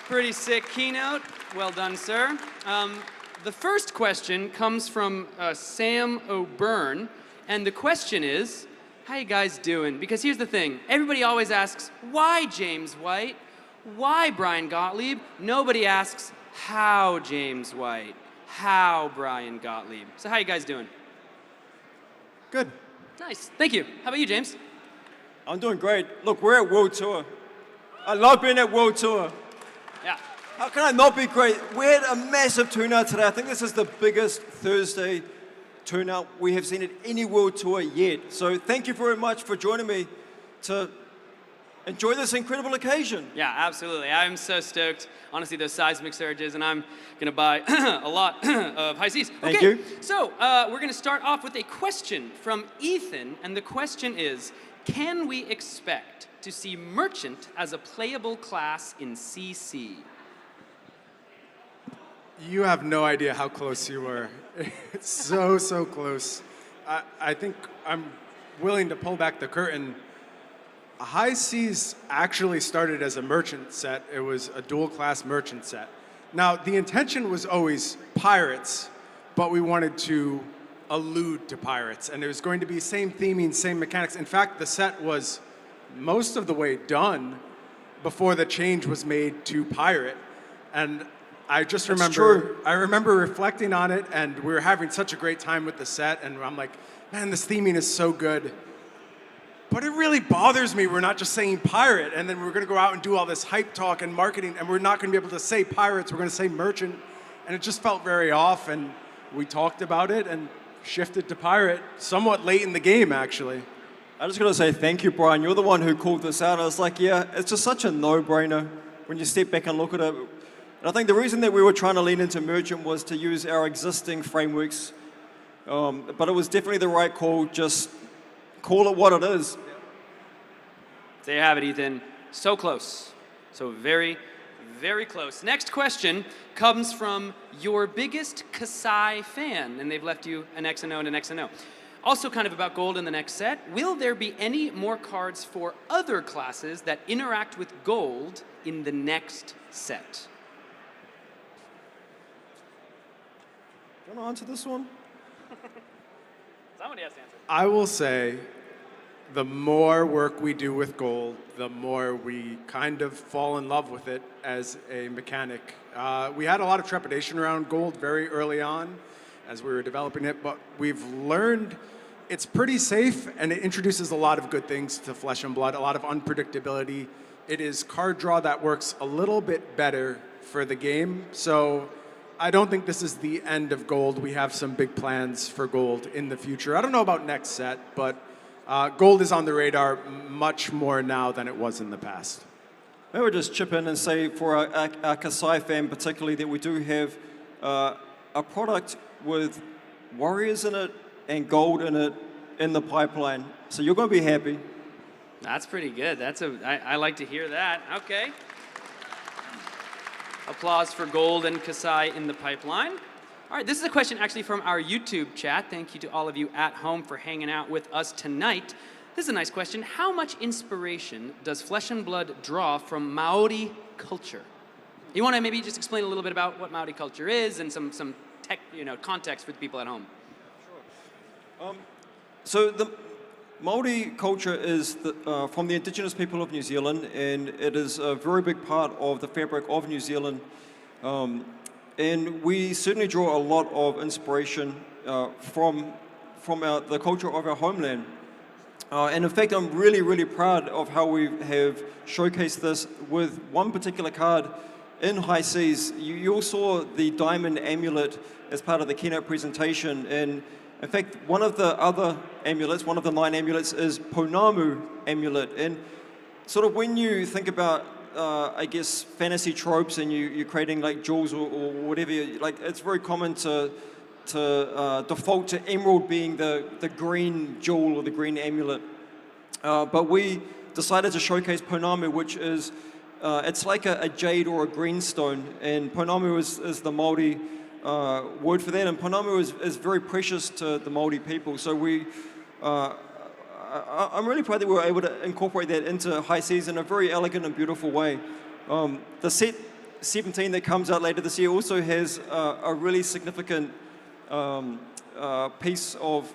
Pretty sick keynote. Well done, sir. The first question comes from Sam O'Byrne, and the question is, how you guys doing? Because here's the thing. Everybody always asks, why James White? Why Bryan Gottlieb? Nobody asks, how James White? How Bryan Gottlieb? So how you guys doing? Good. Nice. Thank you. How about you, James? I'm doing great. Look, we're at World Tour. I love being at World Tour. Yeah. How can I not be great? We had a massive turnout today. I think this is the biggest Thursday turnout we have seen at any World Tour yet. So thank you very much for joining me to enjoy this incredible occasion. Yeah, absolutely. I'm so stoked. Honestly, those seismic surges, and I'm going to buy a lot of high seas. Thank okay, you. So we're going to start off with a question from Ethan, and the question is, can we expect to see Merchant as a playable class in CC? You have no idea how close you were. It's so close. I think I'm willing to pull back the curtain. High Seas actually started as a merchant set. It was a dual class merchant set. Now, the intention was always pirates, but we wanted to allude to pirates. And it was going to be same theming, same mechanics. In fact, the set was most of the way done before the change was made to pirate. And I just remember, I remember reflecting on it, and we were having such a great time with the set, and I'm like, man, this theming is so good. But it really bothers me we're not just saying pirate, and then we're going to go out and do all this hype talk and marketing, and we're not going to be able to say pirates, we're going to say merchant. And it just felt very off, and we talked about it and shifted to pirate somewhat late in the game, actually. I just got to say thank you, Bryan. You're the one who called this out. I was like, yeah, it's just such a no-brainer when you step back and look at it. And I think the reason that we were trying to lean into merchant was to use our existing frameworks, but it was definitely the right call. Just call it what it is. There you have it, Ethan. So close. So very, very close. Next question comes from your biggest Kasai fan, and they've left you an X and O and an X and O. Also kind of about gold in the next set. Will there be any more cards for other classes that interact with gold in the next set? Do you want to answer this one? Somebody has to answer. I will say, the more work we do with gold, the more we kind of fall in love with it as a mechanic. We had a lot of trepidation around gold very early on as we were developing it, but we've learned it's pretty safe, and it introduces a lot of good things to Flesh and Blood, a lot of unpredictability. It is card draw that works a little bit better for the game, so I don't think this is the end of gold. We have some big plans for gold in the future. I don't know about next set, but gold is on the radar much more now than it was in the past. Maybe we'll just chip in and say for our Kasai fan particularly that we do have a product with warriors in it and gold in it in the pipeline. So you're going to be happy. That's pretty good. I like to hear that. Okay. Applause for gold and Kasai in the pipeline. All right, this is a question actually from our YouTube chat. Thank you to all of you at home for hanging out with us tonight. This is a nice question. How much inspiration does Flesh and Blood draw from Maori culture? You want to maybe just explain a little bit about what Maori culture is and some tech, context for the people at home? Sure. So the Maori culture is from the indigenous people of New Zealand, and it is a very big part of the fabric of New Zealand. And we certainly draw a lot of inspiration from the culture of our homeland. And in fact, I'm really, really proud of how we have showcased this with one particular card in High Seas. You all saw the diamond amulet as part of the keynote presentation. And in fact, one of the other amulets, one of the 9 amulets, is Pounamu amulet. And sort of when you think about I guess fantasy tropes and you're creating like jewels or whatever, like it's very common to default to emerald being the green jewel or the green amulet. But we decided to showcase Pounamu, which is, it's like a jade or a greenstone. And Pounamu is the Māori word for that. And Ponomu is very precious to the Māori people. So I'm really proud that we were able to incorporate that into high seas in a very elegant and beautiful way. The set 17 that comes out later this year also has a really significant piece of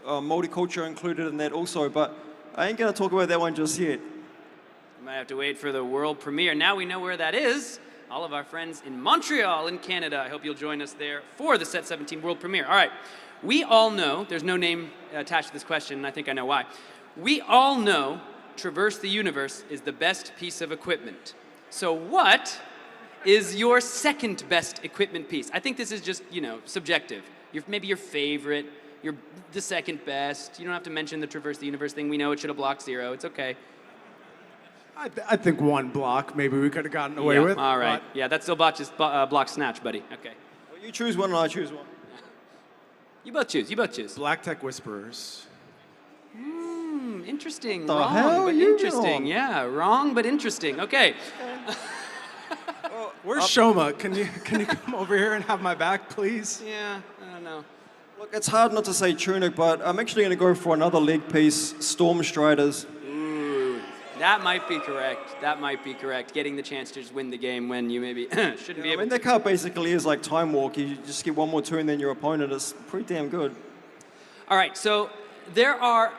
Māori culture included in that also, but I ain't going to talk about that one just yet. You might have to wait for the world premiere. Now we know where that is. All of our friends in Montreal in Canada. I hope you'll join us there for the Set 17 world premiere. All right, we all know, there's no name attached to this question, and I think I know why. We all know Traverse the Universe is the best piece of equipment. So what is your second best equipment piece? I think this is just, subjective. Maybe your favorite, the second best. You don't have to mention the Traverse the Universe thing. We know it should have blocked 0. It's okay. I think 1 block maybe we could have gotten away with. All right. Yeah, that still block snatch, buddy. Okay. Well, you choose one and I choose one. You both choose. Black Tech Whisperers. Interesting. The Wrong, hell but you interesting. on? Yeah, wrong, but interesting. Okay. Where's Shoma? Can you come over here and have my back, please? Yeah, I don't know. Look, it's hard not to say Tunic, but I'm actually going to go for another leg piece, Storm Striders. Ooh, that might be correct. Getting the chance to just win the game when you maybe shouldn't be I able mean, to. that card basically is like Time Walk. You just get one more turn than your opponent. It's pretty damn good. All right, so there are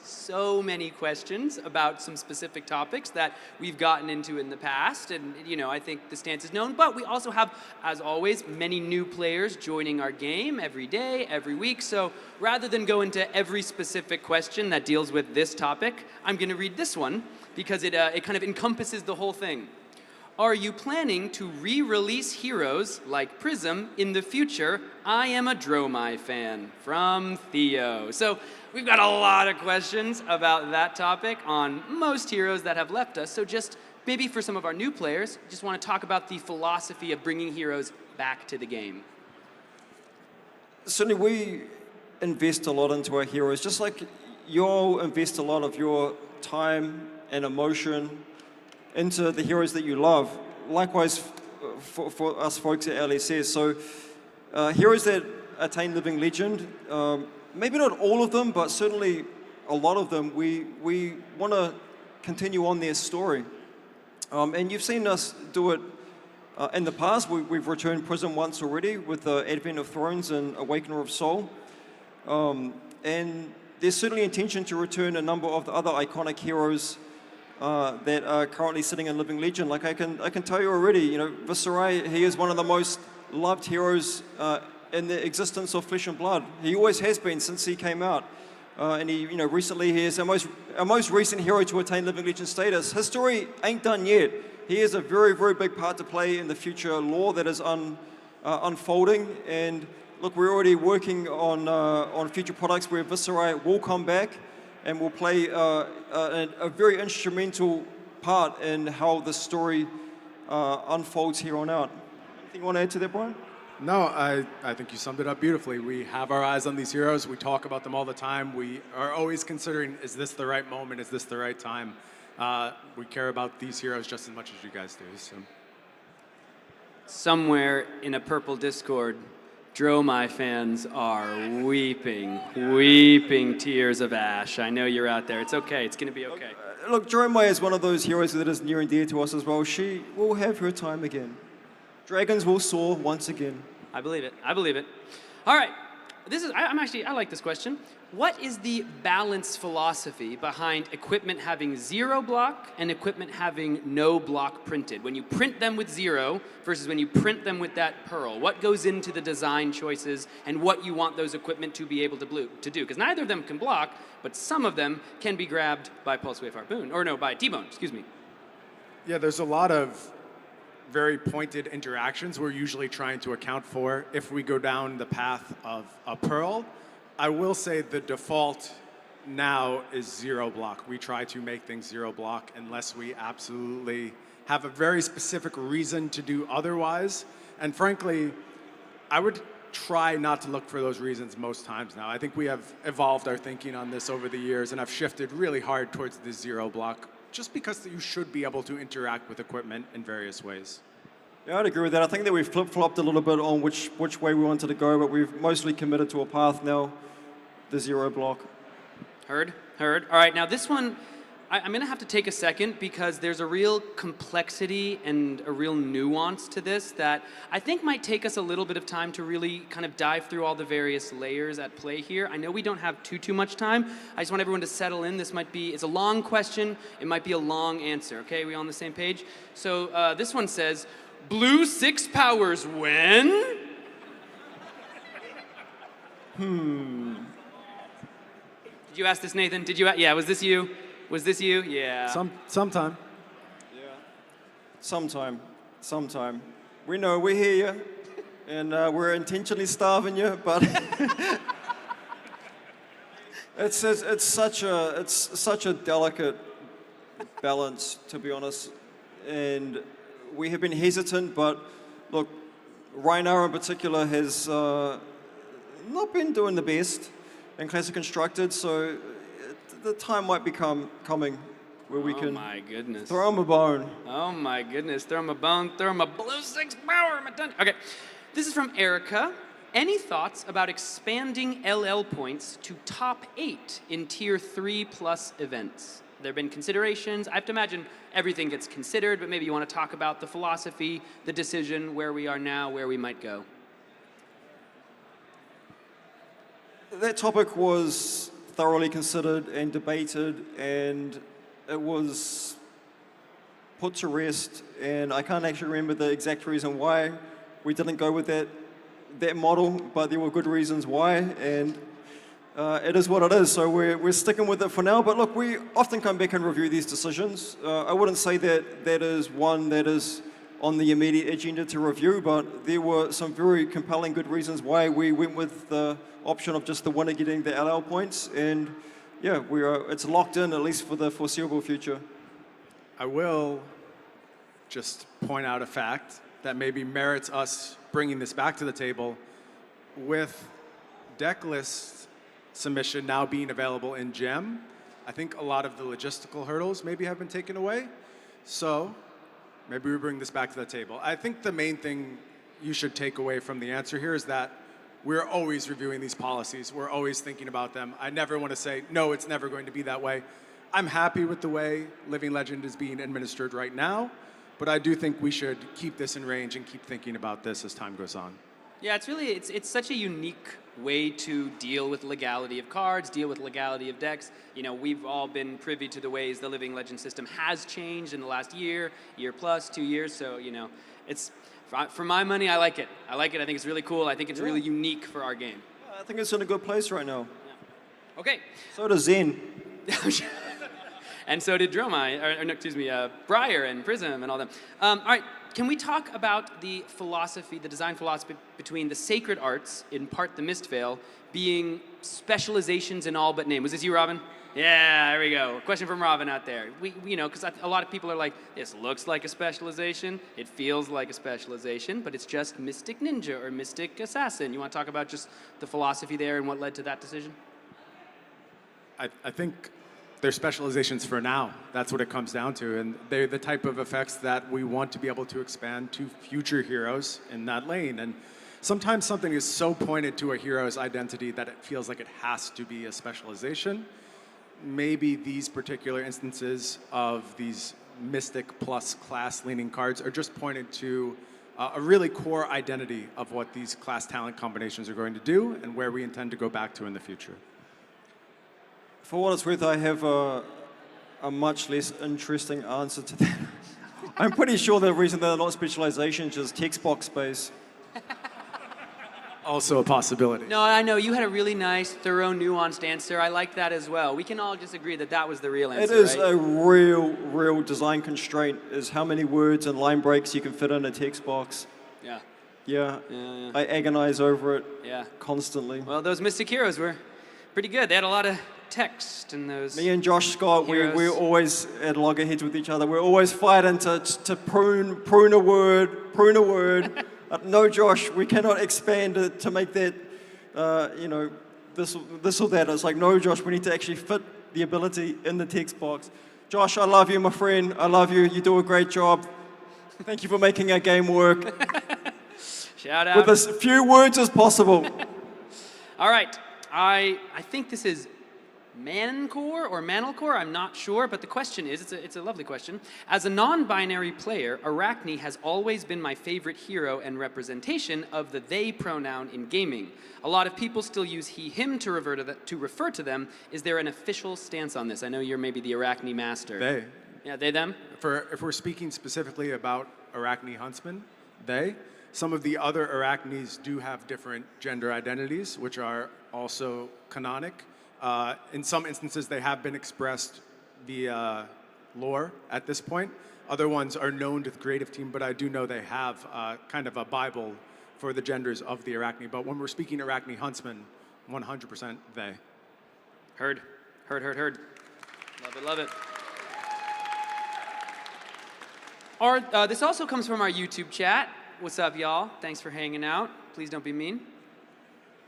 so many questions about some specific topics that we've gotten into in the past, and I think the stance is known, but we also have, as always, many new players joining our game every day, every week, so rather than go into every specific question that deals with this topic, I'm going to read this one because it kind of encompasses the whole thing. Are you planning to re-release heroes like Prism in the future? I am a Dromai fan. From Theo. So we've got a lot of questions about that topic on most heroes that have left us. So just maybe for some of our new players, just want to talk about the philosophy of bringing heroes back to the game. Certainly, we invest a lot into our heroes, just like you all invest a lot of your time and emotion into the heroes that you love. Likewise, for us folks at LSS. So, heroes that attain Living Legend, maybe not all of them, but certainly a lot of them, we want to continue on their story. And you've seen us do it in the past. We've returned Prism once already with the Advent of Thrones and Awakener of Soul. And there's certainly intention to return a number of the other iconic heroes that are currently sitting in Living Legend. Like I can tell you already, Viserai, he is one of the most loved heroes in the existence of Flesh and Blood. He always has been since he came out. And he, recently he is our most recent hero to attain Living Legend status. His story ain't done yet. He has a very, very big part to play in the future lore that is unfolding. And look, we're already working on future products where Viserai will come back and will play a very instrumental part in how the story unfolds here on out. Anything you want to add to that, Bryan? No, I think you summed it up beautifully. We have our eyes on these heroes. We talk about them all the time. We are always considering, is this the right moment? Is this the right time? We care about these heroes just as much as you guys do. So. Somewhere in a purple Discord, Dromai fans are weeping tears of ash. I know you're out there. It's okay. It's going to be okay. Look, Dromai is one of those heroes that is near and dear to us as well. She will have her time again. Dragons will soar once again. I believe it. All right. I like this question. What is the balance philosophy behind equipment having 0 block and equipment having no block printed? When you print them with 0 versus when you print them with that pearl, what goes into the design choices and what you want those equipment to be able to do? Because neither of them can block, but some of them can be grabbed by Pulse Wave Harpoon, or no, by T-Bone, excuse me. Yeah, there's a lot of very pointed interactions we're usually trying to account for if we go down the path of a pearl. I will say the default now is 0 block. We try to make things 0 block unless we absolutely have a very specific reason to do otherwise. And frankly, I would try not to look for those reasons most times now. I think we have evolved our thinking on this over the years and I've shifted really hard towards the 0 block just because you should be able to interact with equipment in various ways. Yeah, I'd agree with that. I think that we flip-flopped a little bit on which way we wanted to go, but we've mostly committed to a path now, the 0 block. Heard. All right, now this one, I'm going to have to take a second because there's a real complexity and a real nuance to this that I think might take us a little bit of time to really kind of dive through all the various layers at play here. I know we don't have too much time. I just want everyone to settle in. It's a long question. It might be a long answer, okay? We all on the same page? So this one says, blue 6 powers when? Did you ask this, Nathan? Yeah, was this you? Yeah. Sometime. Yeah. Sometime. We know, we hear you, and we're intentionally starving you, but it's such a delicate balance, to be honest, and we have been hesitant, but look, Ryan in particular has not been doing the best in Classic Constructed, so the time might be coming where we can my goodness. throw him a bone. Oh my goodness, throw him a bone, throw him a blue 6 power, am I done? Okay, this is from Erica. Any thoughts about expanding LL points to top 8 in tier 3+ events? There have been considerations. I have to imagine everything gets considered, but maybe you want to talk about the philosophy, the decision, where we are now, where we might go. That topic was thoroughly considered and debated, and it was put to rest, and I can't actually remember the exact reason why we didn't go with that model, but there were good reasons why, and it is what it is, so we're sticking with it for now. But look, we often come back and review these decisions. I wouldn't say that is one that is on the immediate agenda to review, but there were some very compelling good reasons why we went with the option of just the winner getting the LL points, and yeah, it's locked in, at least for the foreseeable future. I will just point out a fact that maybe merits us bringing this back to the table. With deck list submission now being available in GEM, I think a lot of the logistical hurdles maybe have been taken away. So maybe we bring this back to the table. I think the main thing you should take away from the answer here is that we're always reviewing these policies. We're always thinking about them. I never want to say, no, it's never going to be that way. I'm happy with the way Living Legend is being administered right now, but I do think we should keep this in range and keep thinking about this as time goes on. Yeah, it's such a unique way to deal with legality of cards, deal with legality of decks. You know, we've all been privy to the ways the Living Legend system has changed in the last year plus, 2 years. So, you know, for my money, I like it. I think it's really cool. I think it's really unique for our game. I think it's in a good place right now. Yeah. Okay. So does Zen. And so did Bryan and Prism and all them. All right, can we talk about the philosophy, the design philosophy between the sacred arts, in part the Mistveil, being specializations in all but name? Was this you, Robin? Yeah, there we go. Question from Robin out there. You know, because a lot of people are like, this looks like a specialization, it feels like a specialization, but it's just Mystic Ninja or Mystic Assassin. You want to talk about just the philosophy there and what led to that decision? I think they're specializations for now. That's what it comes down to. And they're the type of effects that we want to be able to expand to future heroes in that lane. And sometimes something is so pointed to a hero's identity that it feels like it has to be a specialization. Maybe these particular instances of these Mystic plus class leaning cards are just pointed to a really core identity of what these class talent combinations are going to do and where we intend to go back to in the future. For what it's worth, I have a much less interesting answer to that. I'm pretty sure the reason they're not specializations is text box space. Also a possibility. No, I know. You had a really nice, thorough, nuanced answer. I like that as well. We can all just agree that that was the real answer, It is right? a real design constraint, is how many words and line breaks you can fit in a text box. Yeah. Yeah. Yeah. I agonize over it Yeah. constantly. Well, those Mystic Heroes were pretty good. They had a lot of text in those. Me and Josh Scott, we're always at loggerheads with each other. We're always fighting to prune a word. No, Josh, we cannot expand it to make that, this or that. It's like, no, Josh, we need to actually fit the ability in the text box. Josh, I love you, my friend. I love you. You do a great job. Thank you for making our game work Shout out. with as few words as possible. All right. I think this is Mancore or Manalcore, I'm not sure, but the question is, it's a lovely question. As a non-binary player, Arachne has always been my favorite hero and representation of the they pronoun in gaming. A lot of people still use he, him to refer to them. Is there an official stance on this? I know you're maybe the Arachne master. They. Yeah, they, them? If we're speaking specifically about Arachne huntsmen, they, some of the other Arachnes do have different gender identities, which are also canonic. In some instances, they have been expressed via lore at this point. Other ones are known to the creative team, but I do know they have kind of a Bible for the genders of the Arachne. But when we're speaking Arachne huntsmen, 100% they. Heard. Love it, love it. This also comes from our YouTube chat. What's up, y'all? Thanks for hanging out. Please don't be mean.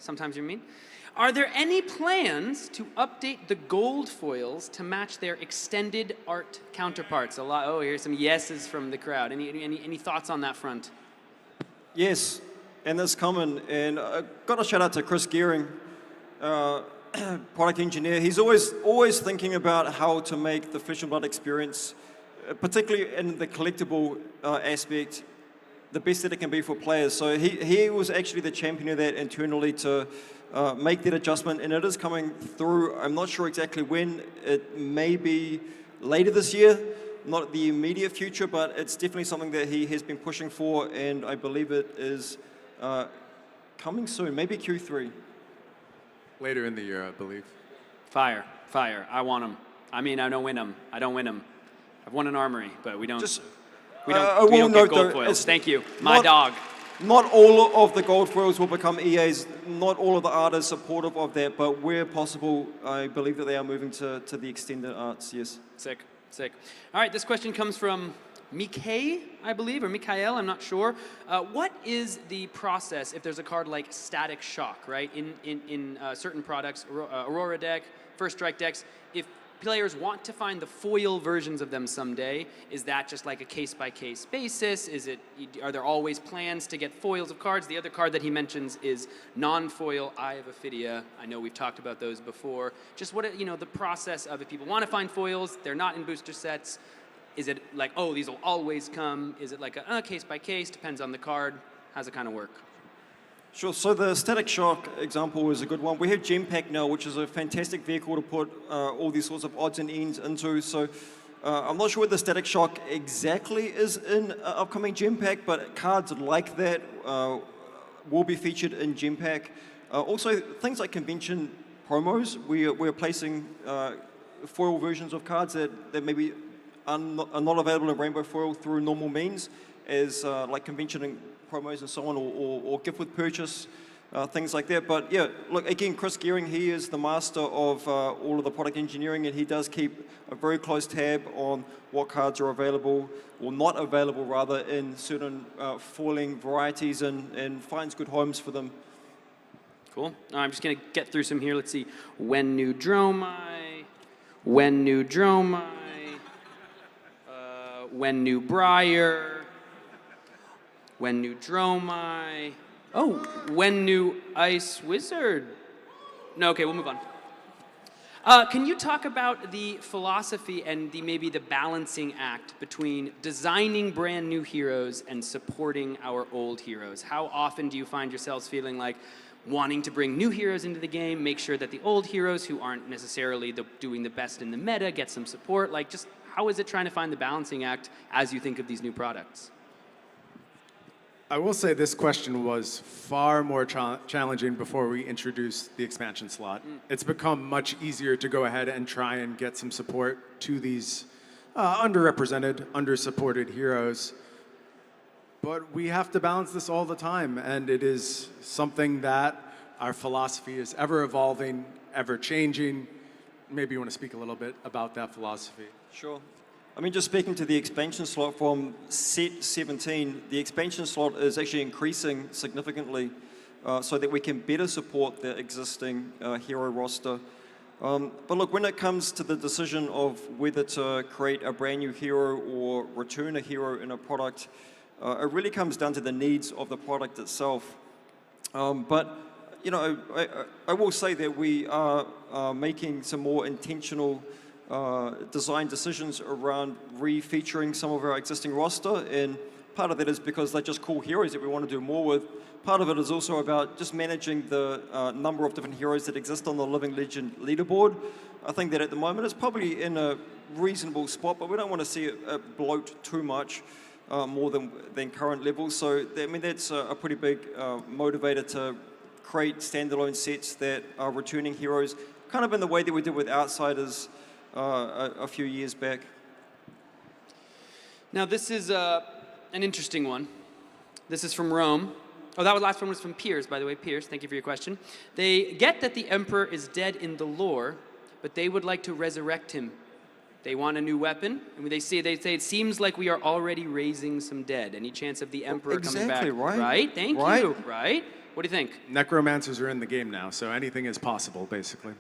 Sometimes you're mean. Are there any plans to update the gold foils to match their extended art counterparts? Oh, here's some yeses from the crowd. Any thoughts on that front? Yes, and that's common. And got a shout out to Chris Gearing, product engineer. He's always thinking about how to make the Flesh and Blood experience, particularly in the collectible aspect, the best that it can be for players. So he was actually the champion of that internally to make that adjustment, and it is coming through. I'm not sure exactly when. It may be later this year, not the immediate future, but it's definitely something that he has been pushing for, and I believe it is coming soon, maybe Q3. Later in the year, I believe. Fire. I want them. I mean, I don't win them. I've won an armory, but we don't get gold foils. Thank you. My dog. Not all of the gold foils will become EAs. Not all of the art is supportive of that, but where possible, I believe that they are moving to the extended arts, yes. Sick. All right, this question comes from Mikhail, I believe, or Mikhail, I'm not sure. What is the process if there's a card like Static Shock, right? In certain products, Aurora deck, First Strike decks, if players want to find the foil versions of them someday, is that just like a case-by-case basis? Are there always plans to get foils of cards? The other card that he mentions is non-foil Eye of Ophidia. I know we've talked about those before. Just the process of if people want to find foils, they're not in booster sets. Is it like, oh, these will always come? Is it like a case-by-case, depends on the card? How's it kind of work? Sure, so the Static Shock example is a good one. We have Gem Pack now, which is a fantastic vehicle to put all these sorts of odds and ends into. So I'm not sure what the Static Shock exactly is in upcoming Gem Pack, but cards like that will be featured in Gem Pack. Also, things like convention promos, we're placing foil versions of cards that maybe are not available in Rainbow Foil through normal means, as like convention and promos and so on, or gift with purchase, things like that. But yeah, look, again, Chris Gearing, he is the master of all of the product engineering, and he does keep a very close tab on what cards are available, or not available rather, in certain foiling varieties, and finds good homes for them. Cool. I'm just going to get through some here. Let's see. When New Dromai, When New Briar, When New Dromai. Oh, When New Ice Wizard. No, okay, we'll move on. Can you talk about the philosophy and maybe the balancing act between designing brand new heroes and supporting our old heroes? How often do you find yourselves feeling like wanting to bring new heroes into the game, make sure that the old heroes who aren't necessarily doing the best in the meta get some support? Like, just how is it trying to find the balancing act as you think of these new products? I will say this question was far more challenging before we introduced the expansion slot. It's become much easier to go ahead and try and get some support to these underrepresented, under-supported heroes. But we have to balance this all the time, and it is something that our philosophy is ever evolving, ever changing. Maybe you want to speak a little bit about that philosophy. Sure. I mean, just speaking to the expansion slot from set 17, the expansion slot is actually increasing significantly so that we can better support the existing hero roster. But look, when it comes to the decision of whether to create a brand new hero or return a hero in a product, it really comes down to the needs of the product itself. But you know, I will say that we are making some more intentional design decisions around refeaturing some of our existing roster, and part of that is because they're just cool heroes that we want to do more with. Part of it is also about just managing the number of different heroes that exist on the Living Legend leaderboard. I think that at the moment it's probably in a reasonable spot, but we don't want to see it bloat too much more than current levels. So I mean, that's a pretty big motivator to create standalone sets that are returning heroes, kind of in the way that we did with Outsiders a few years back. Now this is an interesting one. This is from Rome. Oh, that last one was from Piers, by the way. Piers, thank you for your question. They get that the Emperor is dead in the lore, but they would like to resurrect him. They want a new weapon, and they say it seems like we are already raising some dead. Any chance of the Emperor coming back? Exactly, right. Right? Thank you. Right? What do you think? Necromancers are in the game now, so anything is possible, basically.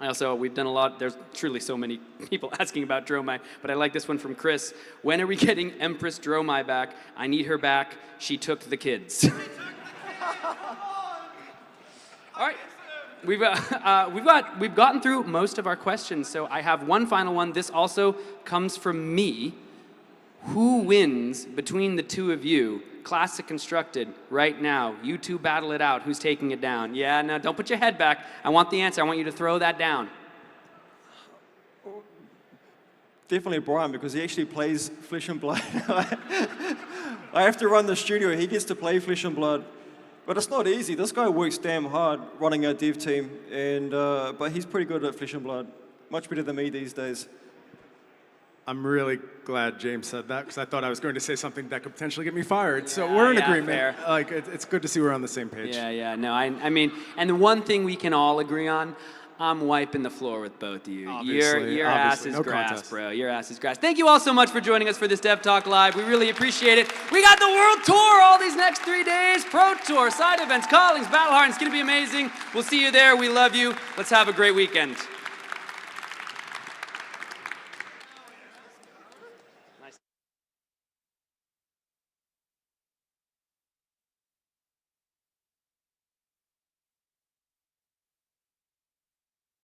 We've done a lot. There's truly so many people asking about Dromai, but I like this one from Chris. When are we getting Empress Dromai back? I need her back. She took the kids. All right. We've gotten through most of our questions, so I have one final one. This also comes from me. Who wins between the two of you? Classic Constructed, right now. You two battle it out. Who's taking it down? Yeah, no, don't put your head back. I want the answer. I want you to throw that down. Definitely Bryan, because he actually plays Flesh and Blood. I have to run the studio. He gets to play Flesh and Blood. But it's not easy. This guy works damn hard running our dev team, and but he's pretty good at Flesh and Blood. Much better than me these days. I'm really glad James said that, because I thought I was going to say something that could potentially get me fired. So we're in agreement. Fair. Like, it's good to see we're on the same page. No, I mean, and the one thing we can all agree on, I'm wiping the floor with both of you. Your ass is no grass, contest. bro. Your ass is grass. Thank you all so much for joining us for this Dev Talk Live. We really appreciate it. We got the World Tour all these next 3 days. Pro Tour, side events, callings, Battle Hardened. It's going to be amazing. We'll see you there. We love you. Let's have a great weekend.